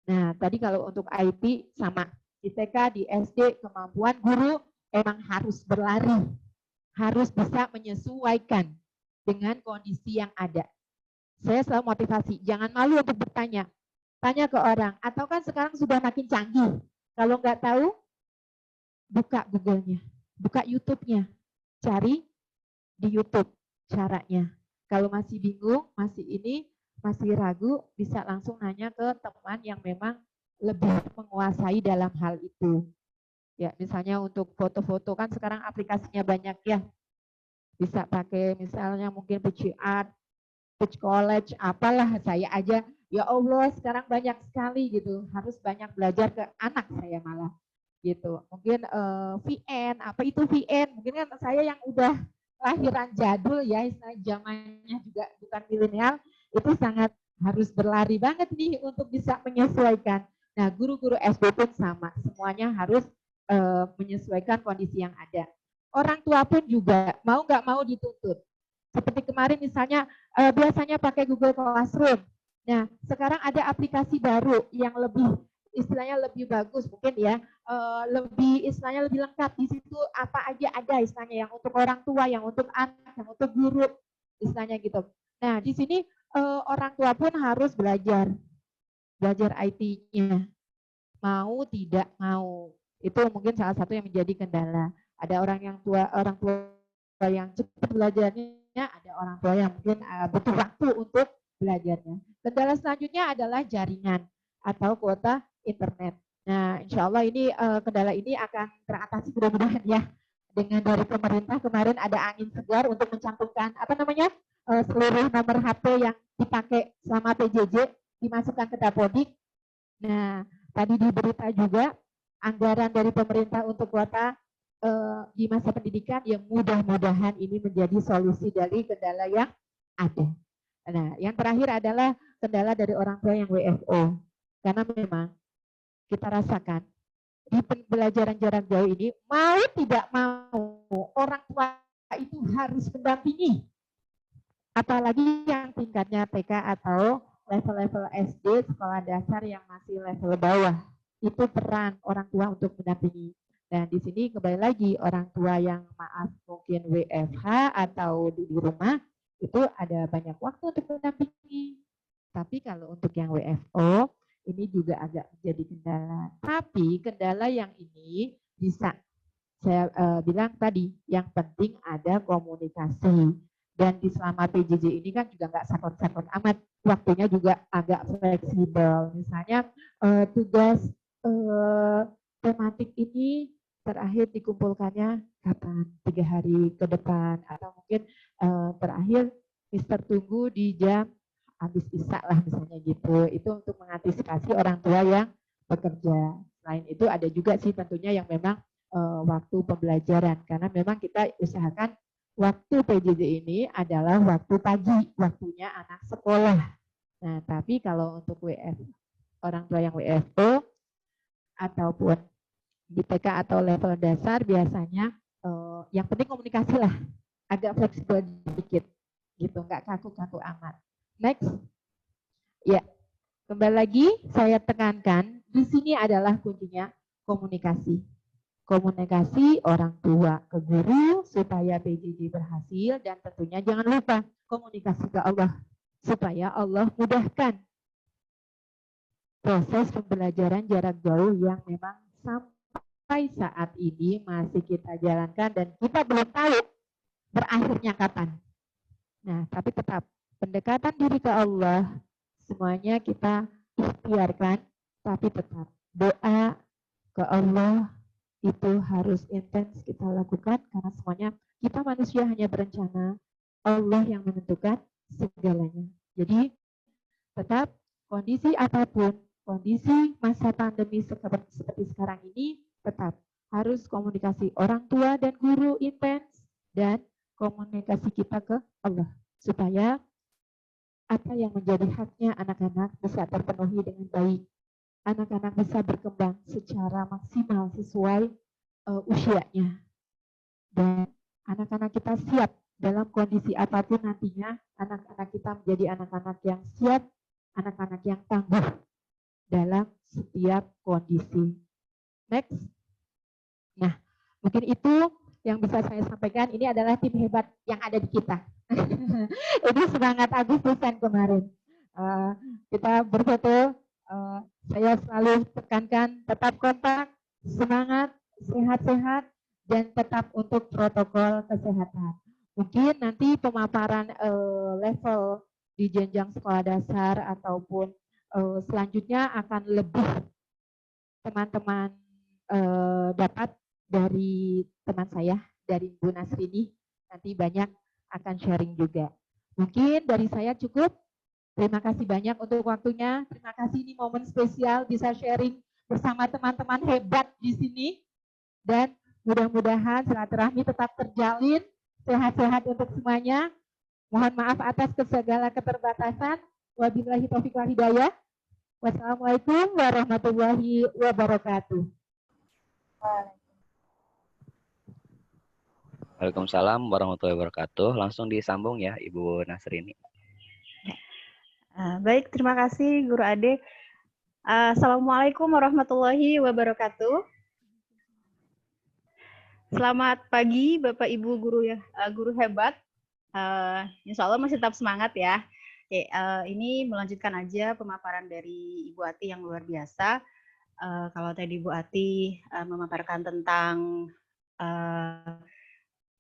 Nah, tadi kalau untuk IT sama di TK, di SD, kemampuan guru emang harus berlari, harus bisa menyesuaikan dengan kondisi yang ada. Saya selalu motivasi, jangan malu untuk bertanya. Tanya ke orang, atau kan sekarang sudah makin canggih. Kalau nggak tahu, buka Google-nya, buka YouTube-nya, cari di YouTube caranya. Kalau masih bingung, masih ragu, bisa langsung nanya ke teman yang memang lebih menguasai dalam hal itu. Ya, misalnya untuk foto-foto kan sekarang aplikasinya banyak ya. Bisa pakai misalnya mungkin Pitch Art, Pitch College, apalah, saya aja Ya Allah, sekarang banyak sekali gitu. Harus banyak belajar ke anak saya malah gitu. Mungkin VN, apa itu VN? Mungkin kan saya yang udah lahiran jadul ya, istilah zamannya juga bukan milenial, itu sangat harus berlari banget nih untuk bisa menyesuaikan. Nah, guru-guru SD pun sama, semuanya harus menyesuaikan kondisi yang ada. Orang tua pun juga mau nggak mau dituntut. Seperti kemarin misalnya biasanya pakai Google Classroom. Nah, sekarang ada aplikasi baru yang lebih istilahnya lebih bagus mungkin ya, lebih istilahnya lebih lengkap. Di situ apa aja ada istilahnya, yang untuk orang tua, yang untuk anak, yang untuk guru, istilahnya gitu. Nah, di sini orang tua pun harus belajar IT-nya, mau tidak mau. Itu mungkin salah satu yang menjadi kendala. Ada orang tua yang cepat belajarnya, ada orang tua yang mungkin butuh waktu untuk belajarnya. Kendala selanjutnya adalah jaringan atau kuota internet. Nah, insya Allah ini kendala ini akan teratasi mudah-mudahan ya. Dengan dari pemerintah kemarin ada angin segar untuk mencantumkan seluruh nomor HP yang dipakai selama PJJ dimasukkan ke Dapodik. Nah, tadi di berita juga anggaran dari pemerintah untuk kuota di masa pendidikan yang mudah-mudahan ini menjadi solusi dari kendala yang ada. Nah, yang terakhir adalah kendala dari orang tua yang WFO. Karena memang kita rasakan di pembelajaran jarak jauh ini, mau tidak mau orang tua itu harus mendampingi. Apalagi yang tingkatnya TK atau level-level SD, sekolah dasar yang masih level bawah. Itu peran orang tua untuk mendampingi. Dan di sini kembali lagi orang tua yang maaf mungkin WFH atau di rumah, itu ada banyak waktu untuk mendampingi. Tapi kalau untuk yang WFO, ini juga agak menjadi kendala. Tapi kendala yang ini bisa saya bilang tadi, yang penting ada komunikasi. Dan di selama PJJ ini kan juga nggak sakit-sakit amat, waktunya juga agak fleksibel. Misalnya tugas tematik ini terakhir dikumpulkannya kapan? 3 hari ke depan, atau mungkin terakhir Mister tunggu di jam habis isya lah misalnya gitu. Itu untuk mengantisipasi orang tua yang bekerja. Selain itu ada juga sih tentunya yang memang waktu pembelajaran, karena memang kita usahakan waktu PJJ ini adalah waktu pagi, waktunya anak sekolah. Nah, tapi kalau untuk orang tua yang WFO ataupun di TK atau level dasar biasanya yang penting komunikasi lah, agak fleksibel sedikit gitu, nggak kaku-kaku amat. Next, ya kembali lagi saya tekankan di sini adalah kuncinya komunikasi. Komunikasi orang tua ke guru supaya PJJ berhasil, dan tentunya jangan lupa komunikasi ke Allah supaya Allah mudahkan proses pembelajaran jarak jauh yang memang sampai saat ini masih kita jalankan dan kita belum tahu berakhirnya kapan. Nah, tapi tetap pendekatan diri ke Allah semuanya kita ikhtiarkan, tapi tetap doa ke Allah itu harus intens kita lakukan, karena semuanya kita manusia hanya berencana, Allah yang menentukan segalanya. Jadi tetap kondisi apapun, kondisi masa pandemi seperti sekarang ini, tetap harus komunikasi orang tua dan guru intens, dan komunikasi kita ke Allah supaya apa yang menjadi haknya anak-anak bisa terpenuhi dengan baik. Anak-anak bisa berkembang secara maksimal sesuai usianya. Dan anak-anak kita siap dalam kondisi apapun nantinya, anak-anak kita menjadi anak-anak yang siap, anak-anak yang tangguh dalam setiap kondisi. Next. Nah, mungkin itu yang bisa saya sampaikan. Ini adalah tim hebat yang ada di kita. Ini semangat Agustusan kemarin. Kita berfoto. Saya selalu tekankan tetap kompak, semangat, sehat-sehat, dan tetap untuk protokol kesehatan. Mungkin nanti pemaparan level di jenjang sekolah dasar ataupun selanjutnya akan lebih teman-teman dapat dari teman saya, dari Bu Nasrini. Nanti banyak akan sharing juga. Mungkin dari saya cukup. Terima kasih banyak untuk waktunya. Terima kasih, ini momen spesial bisa sharing bersama teman-teman hebat di sini. Dan mudah-mudahan silaturahmi tetap terjalin, sehat-sehat untuk semuanya. Mohon maaf atas segala keterbatasan. Wabillahi taufiq wal hidayah. Wassalamualaikum warahmatullahi wabarakatuh. Waalaikumsalam warahmatullahi wabarakatuh. Langsung disambung ya Ibu Nasrini. Baik, terima kasih Guru Ade. Assalamualaikum warahmatullahi wabarakatuh. Selamat pagi Bapak Ibu guru ya, guru hebat. Insya Allah masih tetap semangat ya. Oke, ini melanjutkan aja pemaparan dari Ibu Ati yang luar biasa. Kalau tadi Ibu Ati memaparkan tentang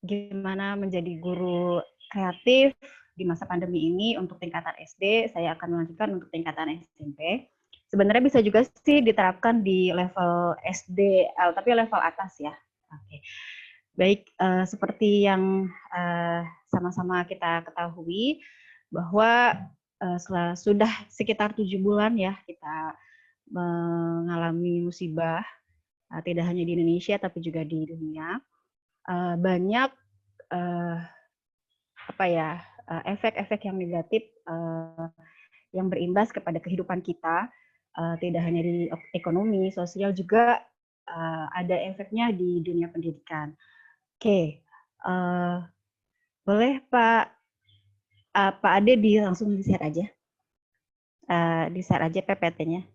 gimana menjadi guru kreatif di masa pandemi ini untuk tingkatan SD, saya akan melanjutkan untuk tingkatan SMP. Sebenarnya bisa juga sih diterapkan di level SD, tapi level atas ya. Oke. Baik, seperti yang sama-sama kita ketahui bahwa sudah sekitar 7 bulan ya kita mengalami musibah, tidak hanya di Indonesia tapi juga di dunia. Banyak efek-efek yang negatif yang berimbas kepada kehidupan kita, tidak hanya di ekonomi, sosial juga ada efeknya di dunia pendidikan. Oke, boleh Pak Ade langsung di-share aja, di-share aja PPT-nya.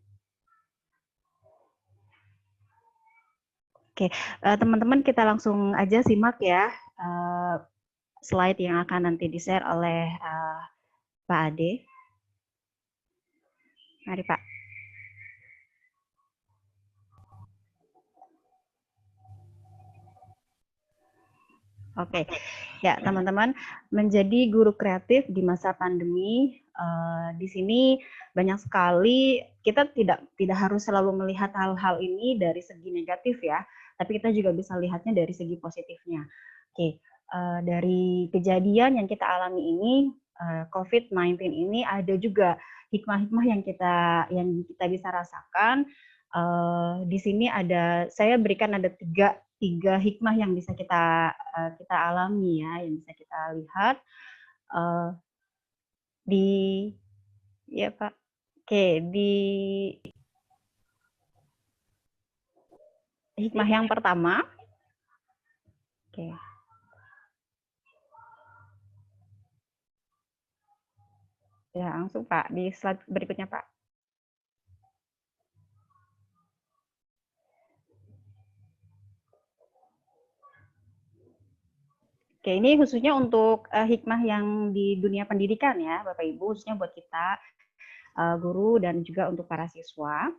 Oke, teman-teman kita langsung aja simak ya slide yang akan nanti di-share oleh Pak Ade. Mari Pak. Oke, ya teman-teman, menjadi guru kreatif di masa pandemi, di sini banyak sekali kita tidak harus selalu melihat hal-hal ini dari segi negatif ya, tapi kita juga bisa lihatnya dari segi positifnya. Oke, dari kejadian yang kita alami ini, COVID-19 ini ada juga hikmah-hikmah yang kita bisa rasakan. Di sini saya berikan ada tiga hikmah yang bisa kita alami ya, yang bisa kita lihat ya Pak. Oke, di hikmah yang pertama. Oke. Ya, langsung Pak, di slide berikutnya Pak. Oke, ini khususnya untuk hikmah yang di dunia pendidikan ya, Bapak Ibu, khususnya buat kita guru dan juga untuk para siswa.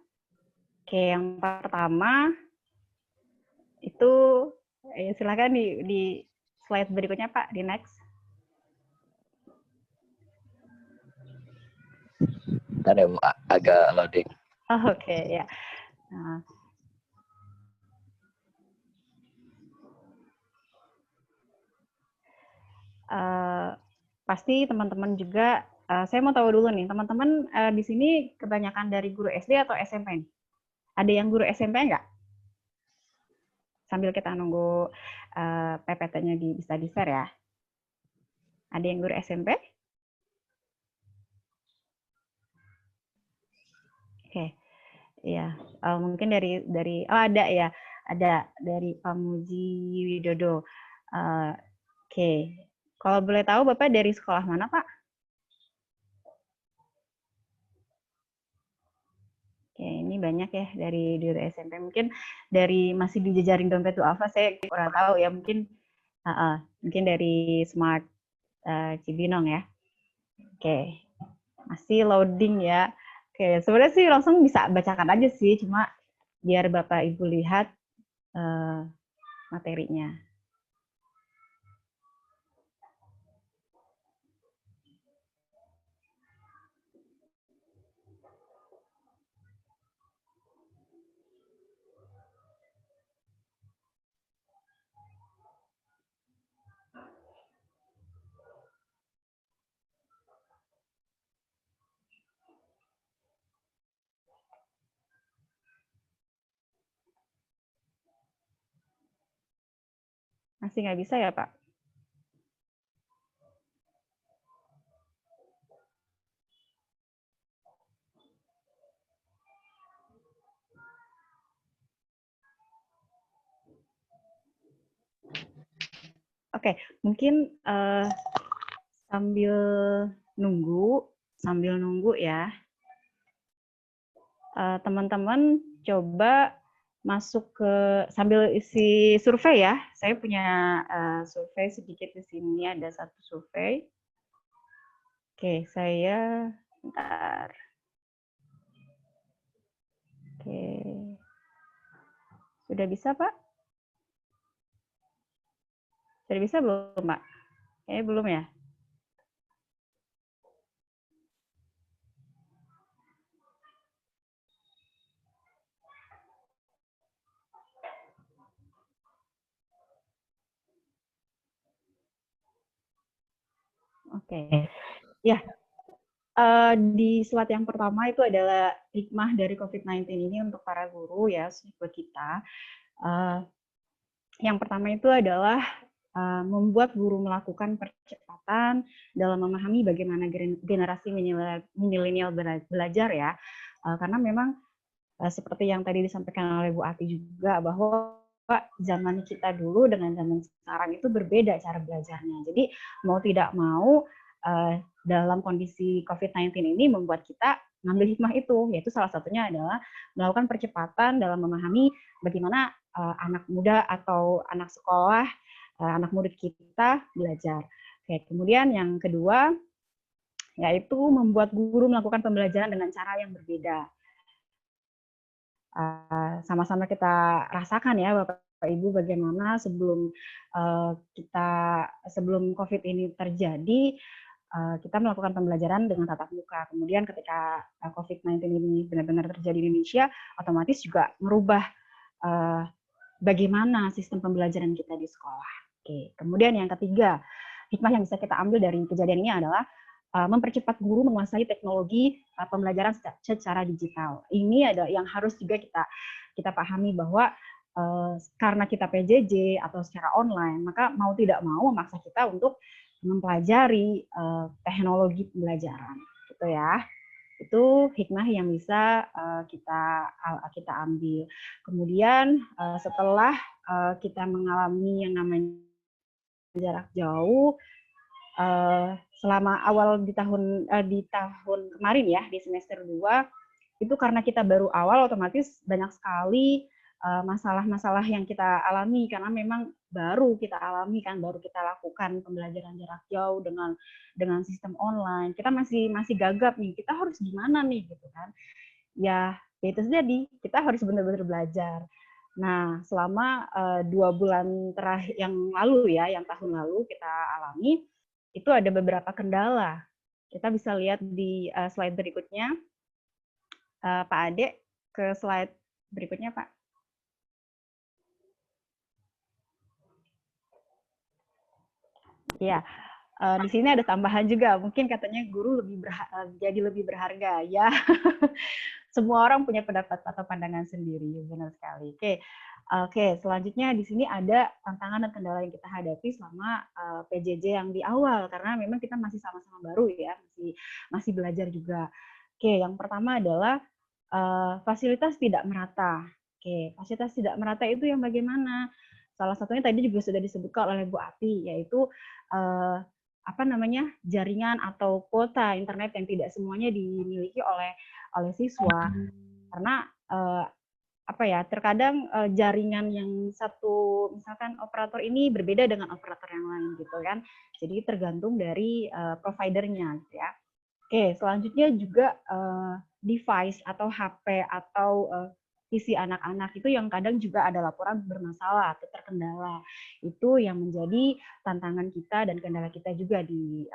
Oke, yang pertama itu silakan di slide berikutnya Pak, di next. Ada agak loading. Oh, oke, ya. Nah. Pasti teman-teman juga, saya mau tahu dulu nih, teman-teman di sini kebanyakan dari guru SD atau SMP? Ada yang guru SMP nggak? Sambil kita nunggu PPT-nya bisa di-share ya. Ada yang guru SMP? Oke, ya mungkin dari ada ya, ada dari Pak Muji Widodo. Oke, kalau boleh tahu Bapak dari sekolah mana Pak? Oke, ini banyak ya dari SMP. Mungkin dari masih di jejaring dompet duafa saya kurang tahu ya. Mungkin dari Smart Cibinong ya. Oke, masih loading ya. Oke, sebenarnya sih langsung bisa bacakan aja sih, cuma biar Bapak Ibu lihat materinya. Masih nggak bisa ya, Pak? Oke, mungkin sambil nunggu ya, teman-teman coba masuk ke sambil isi survei ya. Saya punya survei sedikit di sini, ada satu survei. Oke, saya bentar. Oke, sudah bisa Pak? Sudah bisa belum Pak? Kayaknya belum ya. Oke, ya. Di slide yang pertama itu adalah hikmah dari COVID-19 ini untuk para guru ya, buat kita. Yang pertama itu adalah membuat guru melakukan percepatan dalam memahami bagaimana generasi milenial belajar ya, karena memang seperti yang tadi disampaikan oleh Bu Ati juga bahwa zaman kita dulu dengan zaman sekarang itu berbeda cara belajarnya. Jadi mau tidak mau dalam kondisi COVID-19 ini membuat kita ngambil hikmah itu, yaitu salah satunya adalah melakukan percepatan dalam memahami bagaimana anak muda atau anak sekolah, anak murid kita belajar. Oke, kemudian yang kedua yaitu membuat guru melakukan pembelajaran dengan cara yang berbeda. Sama-sama kita rasakan ya Bapak Ibu bagaimana sebelum sebelum COVID ini terjadi, kita melakukan pembelajaran dengan tatap muka. Kemudian ketika COVID-19 ini benar-benar terjadi di Indonesia, otomatis juga merubah bagaimana sistem pembelajaran kita di sekolah. Oke. Kemudian yang ketiga, hikmah yang bisa kita ambil dari kejadian ini adalah mempercepat guru menguasai teknologi pembelajaran secara digital. Ini ada yang harus juga kita pahami bahwa karena kita PJJ atau secara online, maka mau tidak mau memaksa kita untuk mempelajari teknologi pembelajaran, gitu ya. Itu hikmah yang bisa kita ambil. Kemudian setelah kita mengalami yang namanya jarak jauh, selama awal di tahun kemarin ya, di semester 2, itu karena kita baru awal, otomatis banyak sekali masalah-masalah yang kita alami karena memang baru kita alami kan, baru kita lakukan pembelajaran jarak jauh dengan sistem online. Kita masih gagap nih, kita harus gimana nih gitu kan. Ya itu jadi kita harus benar-benar belajar. Nah, selama 2 bulan terakhir yang lalu ya, yang tahun lalu kita alami, itu ada beberapa kendala. Kita bisa lihat di slide berikutnya. Pak Ade, ke slide berikutnya, Pak. Ya, di sini ada tambahan juga. Mungkin katanya guru jadi lebih berharga. Ya, semua orang punya pendapat atau pandangan sendiri, benar sekali. Oke, selanjutnya di sini ada tantangan dan kendala yang kita hadapi selama PJJ yang di awal, karena memang kita masih sama-sama baru ya, masih belajar juga. Oke, yang pertama adalah fasilitas tidak merata. Oke, fasilitas tidak merata itu yang bagaimana? Salah satunya tadi juga sudah disebutkan oleh Bu Ati, yaitu jaringan atau kuota internet yang tidak semuanya dimiliki oleh siswa. Karena terkadang jaringan yang satu, misalkan operator ini berbeda dengan operator yang lain gitu kan. Jadi tergantung dari providernya gitu ya. Oke, selanjutnya juga device atau HP atau PC anak-anak itu yang kadang juga ada laporan bermasalah atau terkendala. Itu yang menjadi tantangan kita dan kendala kita juga di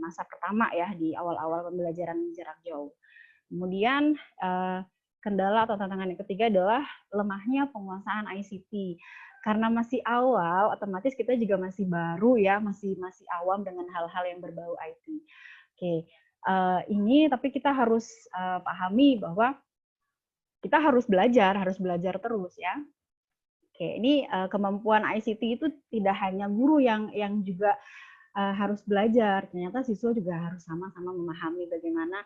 masa pertama ya, di awal-awal pembelajaran jarak jauh. Kemudian kendala atau tantangan yang ketiga adalah lemahnya penguasaan ICT. Karena masih awal, otomatis kita juga masih baru ya, masih awam dengan hal-hal yang berbau IT. Oke, ini tapi kita harus pahami bahwa kita harus belajar terus ya. Oke, ini kemampuan ICT itu tidak hanya guru yang juga harus belajar, ternyata siswa juga harus sama-sama memahami bagaimana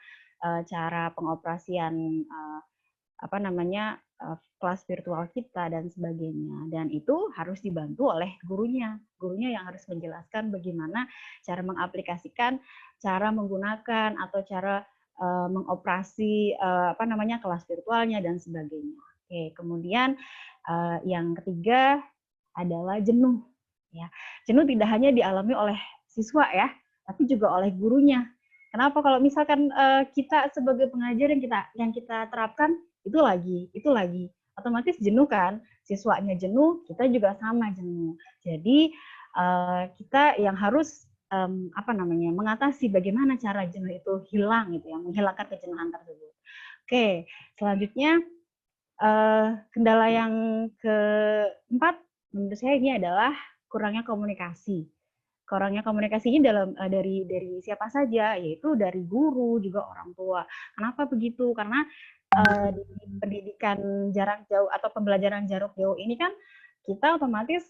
cara pengoperasian kelas virtual kita dan sebagainya. Dan itu harus dibantu oleh gurunya. Gurunya yang harus menjelaskan bagaimana cara mengaplikasikan, cara menggunakan atau cara mengoperasi kelas virtualnya dan sebagainya. Oke, kemudian yang ketiga adalah jenuh. Ya, jenuh tidak hanya dialami oleh siswa ya, tapi juga oleh gurunya. Kenapa? Kalau misalkan kita sebagai pengajar yang kita terapkan itu lagi, otomatis jenuh kan? Siswanya jenuh, kita juga sama jenuh. Jadi kita yang harus mengatasi bagaimana cara jenuh itu hilang gitu ya, menghilangkan kejenuhan tersebut. Oke, selanjutnya kendala yang keempat menurut saya ini adalah kurangnya komunikasi. Kurangnya komunikasi ini dari siapa saja, yaitu dari guru juga orang tua. Kenapa begitu? Karena di pendidikan jarak jauh atau pembelajaran jarak jauh ini kan kita otomatis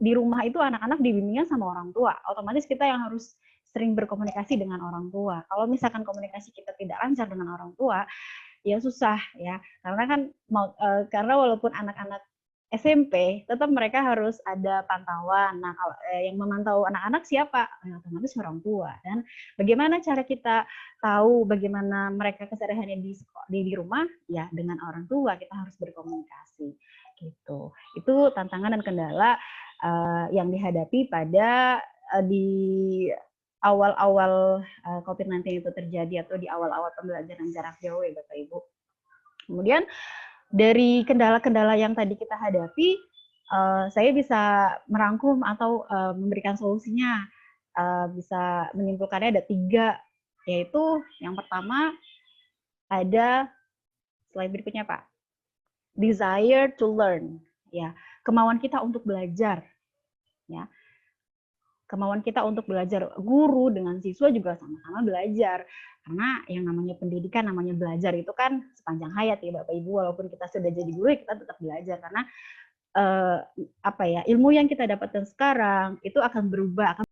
di rumah itu anak-anak dibimbingnya sama orang tua. Otomatis kita yang harus sering berkomunikasi dengan orang tua. Kalau misalkan komunikasi kita tidak lancar dengan orang tua, ya susah ya. Karena kan karena walaupun anak-anak SMP, tetap mereka harus ada pantauan. Nah, kalau yang memantau anak-anak siapa? Otomatis orang tua. Dan bagaimana cara kita tahu bagaimana mereka kesehariannya di rumah? Ya, dengan orang tua kita harus berkomunikasi. Gitu. Itu tantangan dan kendala yang dihadapi pada di awal-awal COVID-19 itu terjadi atau di awal-awal pembelajaran jarak jauh ya Bapak Ibu. Kemudian dari kendala-kendala yang tadi kita hadapi, saya bisa merangkum atau memberikan solusinya. Bisa menyimpulkannya ada 3, yaitu yang pertama ada slide berikutnya Pak. Desire to learn, ya, kemauan kita untuk belajar, ya. Kemauan kita untuk belajar, guru dengan siswa juga sama-sama belajar. Karena yang namanya pendidikan, namanya belajar itu kan sepanjang hayat ya Bapak Ibu, walaupun kita sudah jadi guru, kita tetap belajar. Karena ilmu yang kita dapatkan sekarang itu akan berubah, akan